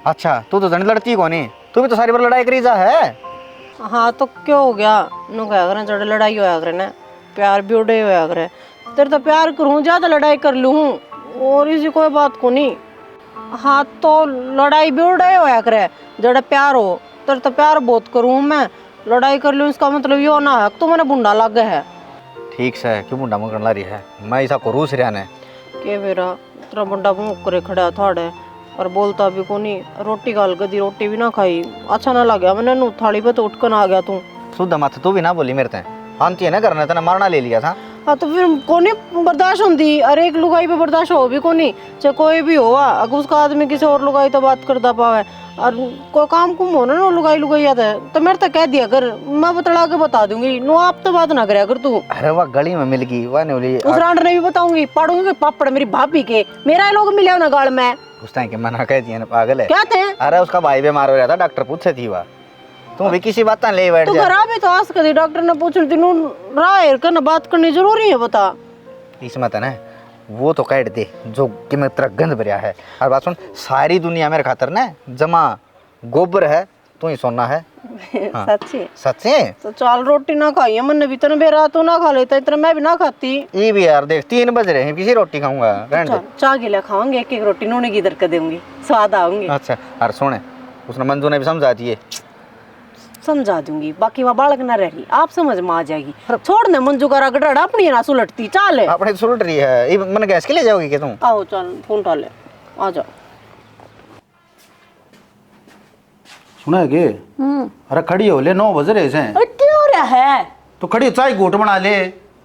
अच्छा तू तो जन लड़ती कौन है, तू भी तो सारी बार लड़ाई करी जा है। हाँ तो क्यों हो गया, नु क्या करे जड़े लड़ाई होया करे ना, प्यार भी उड़े होया करे, तेरे तो प्यार करूँ ज्यादा लड़ाई कर लूँ और इसी कोई बात को नहीं। हाँ तो लड़ाई भी उड़े होया करे, जड़े प्यार हो, तेरे तो प्यार बहुत करूँ मैं, लड़ाई कर लूँ इसका मतलब यो ना है तो मैंने बुंडा लग गया है। ठीक से क्यों मुंडा मुंह ला रही है, मैं ऐसा को रूस रहा ने के मेरा तेरा बुंडा मुँह करे खड़ा थाड़े, और बोलता भी को नहीं। रोटी गाल गदी रोटी भी ना खाई, अच्छा ना लगा मैंने नु थाली पे तो उठ कर आ गया तू। शुद्ध मत तू भी ना बोली मेरे ते आंती है ना करना तेना मारना ले लिया था। हाँ तो फिर कोनी बर्दाश्त होती, अरे एक लुगाई पे बर्दाश्त हो भी कोनी, चाहे कोई भी हो अगर उसका आदमी किसी और लुगाई तो बात करता पावे और कोई काम कुम हो ना लुगाई लुगाई आता है तो मेरे तक कह दिया कर, मैं बतला के बता दूंगी। नो आप तो बात ना करे अगर तू। अरे वह गली में मिल गई वह नहीं बोली उस रांड ने भी बताऊंगी, पढ़ूंगी पापड़ मेरी भाभी के, मेरा लोग मिले ना गाल में। उस टाइम के मना कह दिया ना, पागल है क्या थे? अरे उसका भाई बीमार हो रहा था, डॉक्टर पूछे थी वह, तुम भी किसी बात ले बैठ तू जा। घर भी तो आस कर डॉक्टर ने पूछ रही थी राय करना बात करनी जरूरी है बता। इसमें तो ना वो तो कह दे जो कि मैं तेरा गंद भरिया है। और बात सुन, सारी दुनिया मेरे खातर ना जमा गोबर है, तू ही सोना है। हाँ। सच्ची सच्ची तो चाल रोटी ना खाई मैंने भी, तेने बेरा तू ना खा लेता इतना मैं भी ना खाती। ये भी यार देख 3 बज रहे हैं, किसी रोटी खाऊंगा रहने दे। चाय गिला खाऊंगी, एक एक रोटी नूने की इधर कर दूंगी, स्वाद आऊंगी। अच्छा और सुने, उसने मंजू ने भी समझा दिए, समझा दूंगी, बाकी वह बालक ना रह रही आप समझ में आ जाएगी। छोड़ दे मंजू का रगड़ा अपनी ना सुलटती, चाल अपने सुलट रही है। ये मैंने गैस के ले जाओगी क्या तुम? आओ चल फोन डाले आ जाओ। सुना है के? अरे खड़ी हो ले, 9 बज रहे हैं। क्या हो रहा है? तो खड़ी चाय घूट बना ले।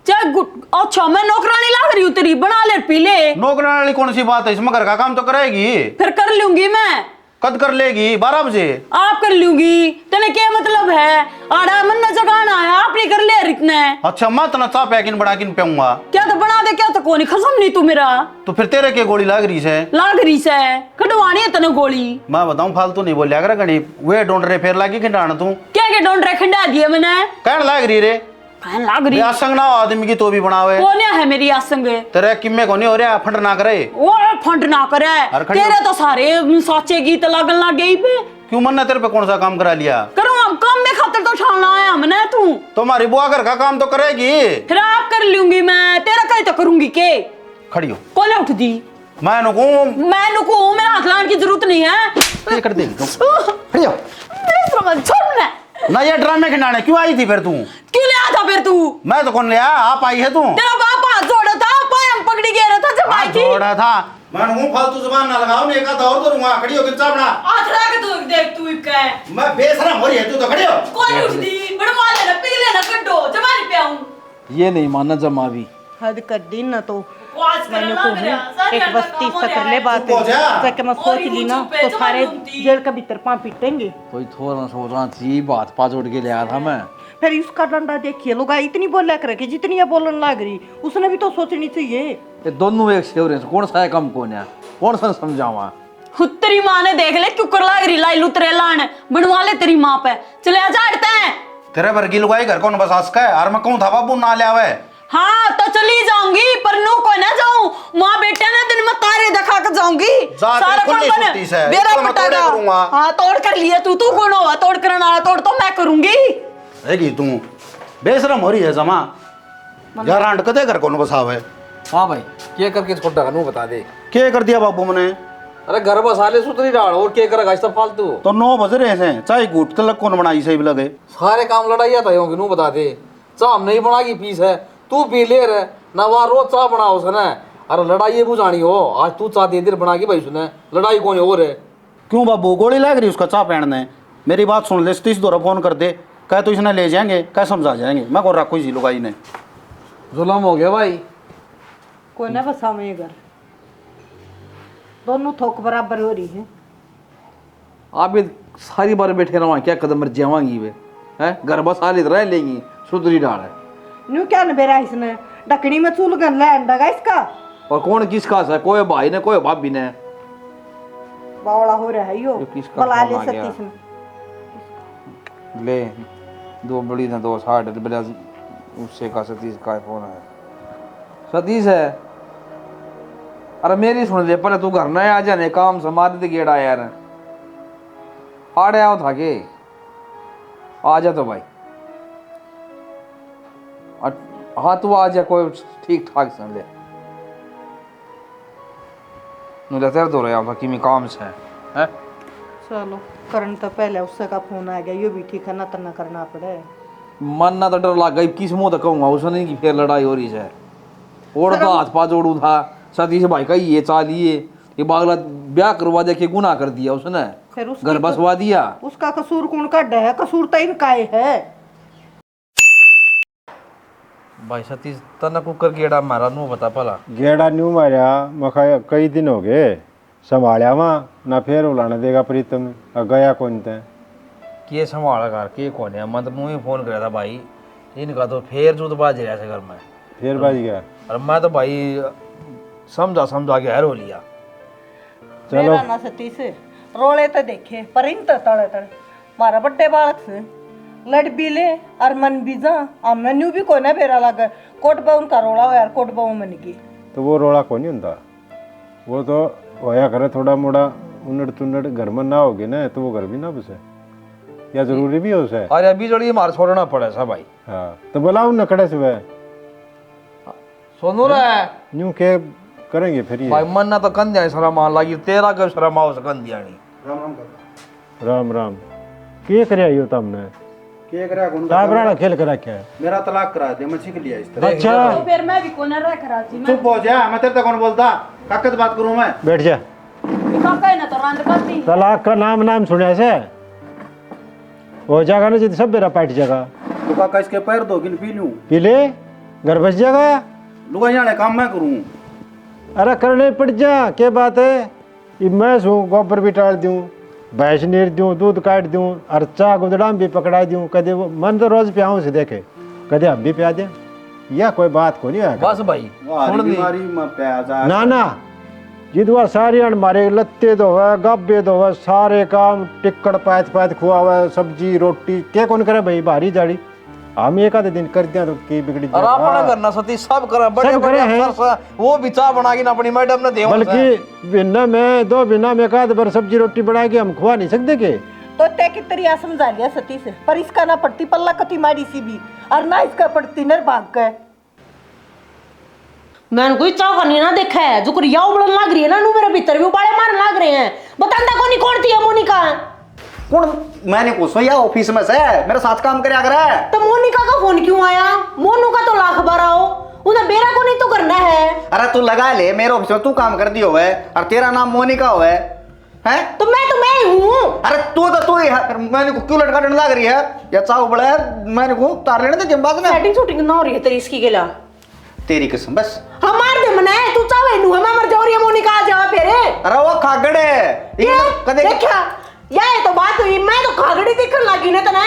चाय गुट? अच्छा मैं नौकरानी लाग रही हूँ तेरी, बना ले पी ले। नौकरानी वाली कौन सी बात है, इसमें घर का काम तो करेगी। फिर कर लूंगी मैं। कद कर लेगी? 12 बजे आप कर लूंगी, तेने क्या मतलब है? आड़ा मन न जगाना है, आप नहीं कर ले इतने। अच्छा मैं तना चाय पैकिन बना के पियूंगा। क्या तो बना दे, क्या तो कोनी खसम नहीं तू मेरा। तो फिर तेरे के गोली लाग रही से? लाग रही से कटवानी है तने गोली। मैं बताऊं फालतू नहीं बोलिया कर गणी, वे ढूंढ रहे फिर लागी खिंडाना तू। क्या क्या ढूंढ रहे खिंडा दिया मैंने? कहने लाग रही रे, कहने लाग रही आसंग ना हो आदमी की तो भी बनावे। कौन है मेरी आसंग? तेरे किम्मे कोनी हो रहा, फंड ना करे। वो फंड ना करे, तेरे तो सारे साचे गीत लागन लग गई पे। क्यों मन ने तेरे पे कौन सा काम करा लिया? करूँ हम काम में खातिर तो ठाना आया मैंने तू। तुम्हारी बुआ घर का काम तो करेगी। फिर आप कर लूंगी मैं, तेरा कहीं तो करूंगी के। खड़ी हो। कौन उठ दी? मैं नुकू मेरा हाथ लाने की जरूरत नहीं है। ये कर देगी तुम। खड़ी हो। छोड़ ना ये ड्रामे खिंडाने क्यों आई थी फिर तू? क्यों ले आया था फिर तू? मैं तो कौन ले आया, आप आई है तू। तेरा बाप हाथ जोड़ा था, पायम पकड़ी गया था जब आई थी। जोड़ा था मैं नुकू, फालतू जुबान ना लगाओ, नहीं का दौर करूंगा। खड़ी हो कितना बना हाथ लगा के तू देख तू इक है। मैं बेशरम हो रही है तू तो। खड़ी हो। कौन उठ दी? बनवा लेना, पिघले ना कड्डो, जमाने पे आऊं। ये नहीं मानना जमा भी। हद कर दी ना तो वाज मैंने करना को मेरा, सारी एक अंडा बस्ती काम हो कर रहा ले है। बात चुप हो जा। है मैं सोच ली ना चुप है, तो सारे जमा लूंगी। जेल का भीतर पां पीटेंगे। तो थोड़ा सोच रहा थी, बात पा जोड़ के ले आया था मैं। फिर इसका डंडा देखिए, लोग इतनी बोला करे कि जितनी ये बोलने लग रही उसने भी तो सोचनी चाहिए। ये दोनों एक से हो रहे हैं, कौन सा है कम कौन है, कौन सा समझावा? तेरी माँ ने देख ले क्यों कर लाग रही लाई लुतरे लान, बनवा ले तेरी माँ पे। चले आ जा हटते हैं। तेरे भर की लुगाई घर कौन बस आसका है, और मैं कहूं था बाबू ना ले आवे। हाँ तो चली जाऊंगी, पर नो को ना जाऊं। माँ बेटे ने दिन में तारे दिखा कर जाऊंगी। सारा खुली छुट्टी से मेरा मैं तोड़े करूंगा। हाँ तोड़ कर लिया तू कौन होगा तोड़ करने वाला? तोड़ तो मैं करूंगी। रहेगी तू बेशरम हो रही है जमा। यार आंट कदे घर कौन बसावे। हाँ भाई, क्या करके छोटा नू बता दे। क्या कर दिया बाबू मैंने? अरे घर बसा ले सुतरी डाल, और क्या करेगा इसका फालतू? तो 9 बज रहे हैं, चाय घूट तलक कौन बनाई से भी लगे। सारे काम लड़ाई आता होंगे, नू बता दे। चाह नहीं बनागी पीस है, तू पी ले रे ना, वहाँ रोज चाह बनाओ सने। अरे लड़ाई बुझानी हो, आज तू चाह दे देर बना के भाई सुने, लड़ाई कौन हो रे? क्यों बाबू गोली लग रही उसका चाह पहनने? मेरी बात सुन ले, 30 दौरा फोन कर दे, कह तो इसने ले जाएंगे, कह समझा जाएंगे। मैं कौन रखू इसी लुगाई ने। जुल्म हो गया भाई। कोई ना बसा में घर, दोनों थोक बराबर हो रही है। आप भी सारी बार बैठे रहो, क्या कदम मर जावांगी वे है? घर बसा ले रह लेंगी, सुतरी डाल है। न्यू क्या न बेरा इसने डकनी में चूल कर ले अंडा इसका। और कौन किसका है? कोई भाई ने, कोई भाभी ने। बावड़ा हो रहा है यो, किसका बला फोन ले आ गया? सतीश ने। ले 2 बड़ी ना 2 60 बड़ा उससे का सतीश का फोन है। सतीश है। अरे मेरी सुन ले, पहले तू घर ना आ जाने, काम समाधि दे गेड़ा यार। आड़े आओ था के आ जा तो भाई। हाँ तू आ जा, कोई ठीक ठाक सुन ले। नुला तेरे दो रहा था कि मैं काम से है। चलो करन तो पहले उससे का फोन आ गया, यो भी ठीक है ना, तना करना पड़े। मन ना तो डर लग गई, किस मुंह तक कहूँगा उसने कि फिर लड़ाई हो रही है। और तो हाथ पा जोड़ू था, सतीश भाई का ये चालिए ये बागला ब्याह करवा दे के गुनाह कर दिया उसने, फिर उसकी घर बसवा दिया। उसका कसूर कौन काढ़ है? कसूर तो इनका ही है। भाई सतीश तना कुकर गेड़ा मारा नु बता भला। गेड़ा न्यू मारिया मखा कई दिन हो गए संभालिया वहाँ ना फिर उलाने देगा प्रीतम गया कौन थे के संभाल कर के कौन है? मैं तो मुँह ही फोन कराया था भाई, इनका तो फिर जूत बाज रहा है घर में। फिर बाज गया और मैं तो भाई समझा के रो लिया। चलो मेरा ना सतीश रोले तो देखे पर इन तो तड़े तड़े मारा बड्डे बालक से लड़ भी ले और मन भी जा आ मेन्यू भी कोई ना बेरा लगा कोट बाउन का रोला हो यार कोट बाउन मन की तो वो रोड़ा कौन नहीं होता, वो तो होया करे थोड़ा मोड़ा उन्नड़ तुन्नड़ घर में ना होगे ना तो वो घर भी ना बसे, या जरूरी भी हो उसे। अरे अभी जोड़ी मार छोड़ना पड़ा सा भाई। हाँ तो बुलाओ न खड़े से वह सोनू रे न्यू के करेंगे फिर ये। भाई मन ना तो कंध्या शर्म आ लगी, तेरा कब शर्म आओ कंध्या नहीं। राम राम के करे आयो तुमने के करा कौन ताबराना खेल करा क्या है? मेरा तलाक करा दिया, मैं सीख लिया इस तरह। अच्छा तो फिर मैं भी कोने रख रहा थी। चुप हो जा, मैं तेरे तक कौन बोलता, काकत बात करूं मैं। बैठ जा। काका है ना तो रंद करती। तलाक का नाम सुने से हो जाएगा ना जित सब बेरा पाट जाएगा। तो काका इसके पैर दो गिन पी लूं, पी ले घर बस जाएगा। लुगा जाने काम मैं करूं। अरे करने पड़ जा क्या बात है, मैं हूँ गोबर भी टाल दूँ भैंस नीर दूँ दूध काट दूँ और चाह गुदड़ाम भी पकड़ा दूँ, कदे वो मन तो रोज पियाऊँ से देखे कदे हम भी पिया दें, या कोई बात को नहीं बस भाई बीमारी में प्याज ना ना जिदवा सारी अण मारे लत्ते धोवे गब्बे धोवे सारे काम टिक्कड़ पैत पैत खुआवे सब्जी रोटी के कौन करे भाई भारी जाड़ी हम एक आधे दिन कर दिया तो की बिगड़ी और अपना करना सती सब करे बड़े बड़े अफसर वो भी चाह बना के अपनी मैडम ने दे, बल्कि बिना में दो बिना में एक आध बार सब्जी रोटी बना के हम खुआ नहीं सकते के। तो तय की तरिया समझा लिया सती से पर इसका ना पड़ती पल्ला कति मारी सी भी और ना इसका पड़ती नर भाग गए। मैंने कोई चाह नहीं ना देखा है जो करिया उबड़न लग रही है ना नु मेरे भीतर भी उबाले मारने लग रहे हैं। बतांदा कोनी कौन थी है मोनिका? कौन मैंने को सोया ऑफिस में से मेरे साथ काम करे अगर है तो मोनिका का फोन क्यों आया? मोनू का तो लाख बार आओ उन्हें बेरा को नहीं तो करना है। अरे तू लगा ले मेरे ऑफिस में तू काम कर दियो है और तेरा नाम मोनिका हो है तो मैं ही हूँ। अरे तू ही है, मैंने को क्यों लटका देने लग रही है? या चाव बड़ा है मैंने को तार लेने दे जब बाद में सेटिंग शूटिंग ना हो रही है तेरी इसकी के ला तेरी कसम बस हम मार दे मने तू चावे नु है मैं मर जा रही है मोनिका आ जा फिर। अरे वो खागड़े ये कदे देखा या ये तो बात हुई मैं तो खागड़ी दिखने लगी ना तना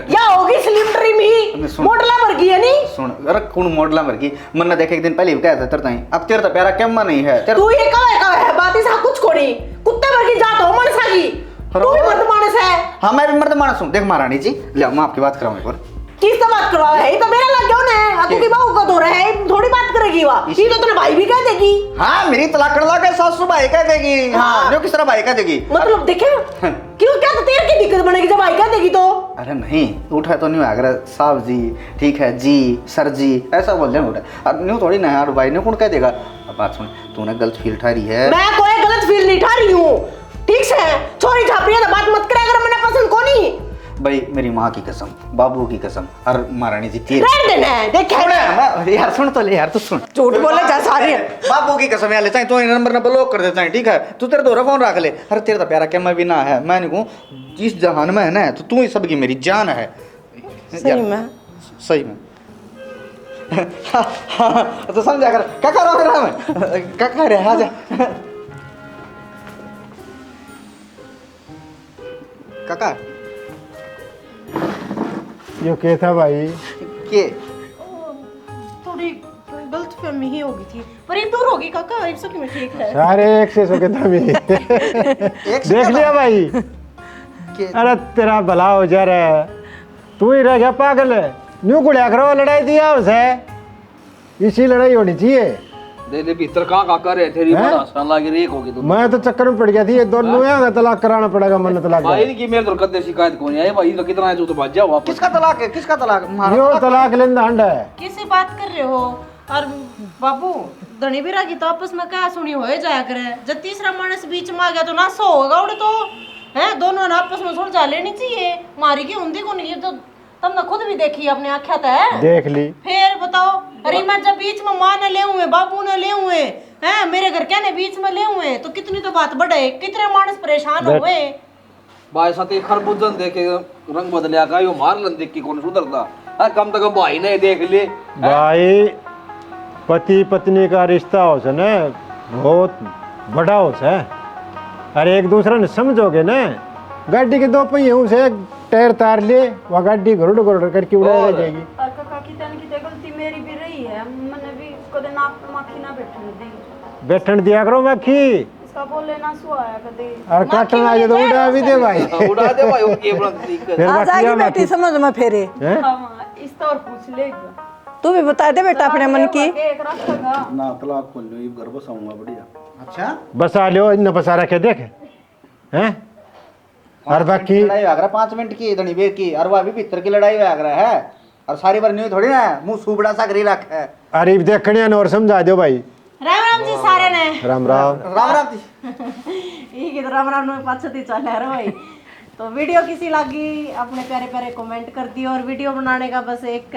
या होगी स्लिम ट्रिम ही मॉडला भर गई है नहीं सुन। अरे कौन मॉडला भर गई मन देखे एक दिन पहले भी कहा था तेरे अब तेरे तो प्यारा कैम्मा नहीं है तू ये कब है बात इस कुछ कोनी कुत्ते भर की जात हो मनसा की तू भी मर्द मानस है। हाँ मैं भी मर्द मानस हूँ। देख महारानी जी ले मैं आपकी बात कराऊँ एक बार। किससे बात करवा है? ये तो मेरा लग गया ना अतु की बहू का तो रहे थोड़ी बात करेगी वा ये तो तेरे भाई भी कह देगी। हाँ मेरी तलाक कर लगा सासू भाई कह देगी। हाँ जो किस तरह भाई कह देगी मतलब देखे क्यों क्या तो तेरे की दिक्कत बनेगी जब भाई कह देगी तो? अरे नहीं उठा तो नहीं अगर साहब जी ठीक है जी सर जी ऐसा बोल रहे उठा न्यू थोड़ी ना यार भाई ने कौन कह देगा। अब बात सुन तूने गलत फील उठा रही है। मैं कोई गलत फील नहीं उठा रही हूँ ठीक से छोरी झापड़ी तो बात मत करे अगर मैंने पसंद को नहीं भाई मेरी माँ की कसम बाबू की कसम और महारानी जी तेरी रहने देना है देख यार सुन तो ले यार तू सुन झूठ बोले जा सारे बाबू की कसम यार लेता है तो नंबर न ब्लॉक कर देता है ठीक है तू तेरे दोरा फोन रख ले। अरे तेरा तो प्यारा क्या मैं भी ना है मैं नहीं कहूँ जिस जहान में है ना तो तू ही सबकी मेरी जान है सही में तो समझा कर क्या कर रहा मैं क्या कह रहे आ जा काका यो क्या था भाई के थोड़ी गलतफहमी ही होगी थी पर ये दूर होगी काका एक सौ की में ठीक है सारे एक से सो के था देख लिया भाई। अरे तेरा भला हो जा रहा है तू ही रह गया पागल न्यू गुड़िया करो लड़ाई दिया उसे इसी लड़ाई होनी चाहिए। दे भीतर का करे तेरी बड़ा आसान लागी रे होगी तू। मैं तो चक्कर में पड़ गया थी ये दोनों है तलाक कराना पड़ेगा मन तलाक भाई इनकी मेरे तो कदे शिकायत कोनी आई भाई इनका कितना है जो तो भाग जाओ वापस। किसका तलाक है किसका तलाक यो तलाक लेंदा हंडा है किसी बात कर रहे हो? और बाबू धनी बिरा की तो आपस में क्या सुनी हो जाया करे जब तीसरा मानस बीच में आ गया तो ना सो होगा उड़े तो है दोनों ने आपस में सुलझा लेनी चाहिए मारी की हुंदी को नहीं तो तुमने खुद भी देखी अपने आँखें तो है देख ली फिर बताओ। अरे मैं जब बीच में माँ ने ले हुए बाबू ने ले हुए हैं मेरे घर क्या ने बीच में ले हुए तो कितनी तो बात बढ़े, कितने मानस परेशान हुए। भाई साथी खरबूजन देखे रंग बदलिया का यो मार लन देख के कौन सुधरता है, कम से कम भाई ने देख ले। भाई पति पत्नी का रिश्ता हो से ना बहुत बड़ा हो से, अरे एक दूसरे ने समझोगे ना, गाड़ी के दो पहियों से टायर तार ले वह गाड़ी घुरुड़ घुरुड़ करके उड़ा जाएगी। और काका की तन की गलती मेरी भी रही है, मैंने भी कदे नाक पे माखी ना बैठने दी, बैठन दिया करो मक्खी, इसका बोले ना सुआया कदे और काटना आ जाए तो उड़ा भी दे भाई। उड़ा दे भाई, ओके बड़ा दिक्कत। फिर आ जाएगी मक्खियाँ बेटी समझ में फेरे। हैं? हाँ इस तो और पूछ ले तू भी बता दे बेटा अपने मन की। एक रखेगा ना तलाक खोल लो, ये घर बसाऊंगा बढ़िया। अच्छा बसा लो, इन बसा रखे देख हैं। और बाकी लड़ाई आगरा 5 मिनट की इतनी बेर की, और वह भी भीतर की लड़ाई आगरा है, और सारी बार न्यू थोड़ी ना मुंह सुबड़ा सा करी रख है। अरे देखने और समझा दो भाई। राम राम जी सारे ने। राम राम। राम राम जी। ये कि राम राम में पाछती चल रहा भाई। तो वीडियो किसी लगी अपने प्यारे प्यारे कमेंट कर दियो, और वीडियो बनाने का बस एक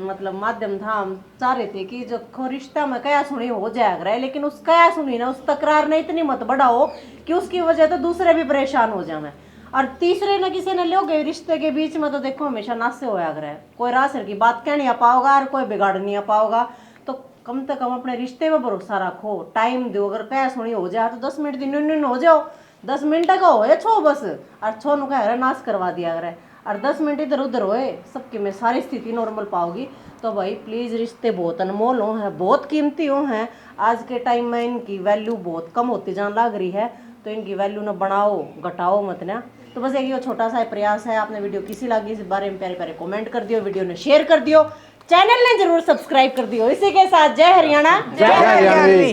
मतलब माध्यम था, हम चाह रहे थे कि जो खो रिश्ता में कया सुनी हो जाएगा, लेकिन उस कया सुनी ना उस तकरार ने इतनी मत बढ़ाओ कि उसकी वजह तो दूसरे भी परेशान हो जाए, और तीसरे न किसी ने लोगे रिश्ते के बीच में तो देखो हमेशा नासे होया करे, कोई रासर की बात कह नहीं आ पाओगा और कोई बिगाड़ नहीं आ पाओगा। तो कम से कम अपने रिश्ते में भरोसा रखो, टाइम दो, अगर कया सुनी हो जाए तो 10 मिनट दिन हो जाओ, 10 मिनट का हो छो बस, और छो नु कह रहे नाश करवा दिया करे, और 10 मिनट इधर उधर होए सबके में सारी स्थिति नॉर्मल पाओगी। तो भाई प्लीज़ रिश्ते बहुत अनमोल हो हैं, बहुत कीमती हो हैं, आज के टाइम में इनकी वैल्यू बहुत कम होती जान लग रही है, तो इनकी वैल्यू ना बढ़ाओ घटाओ मत ना। तो बस एक छोटा सा प्रयास है, आपने वीडियो किसी लगी इस बारे में प्यारे प्यारे कमेंट कर दियो, वीडियो ने शेयर कर दियो, चैनल ने जरूर सब्सक्राइब कर दियो। इसी के साथ जय हरियाणा, जय हरियाणवी।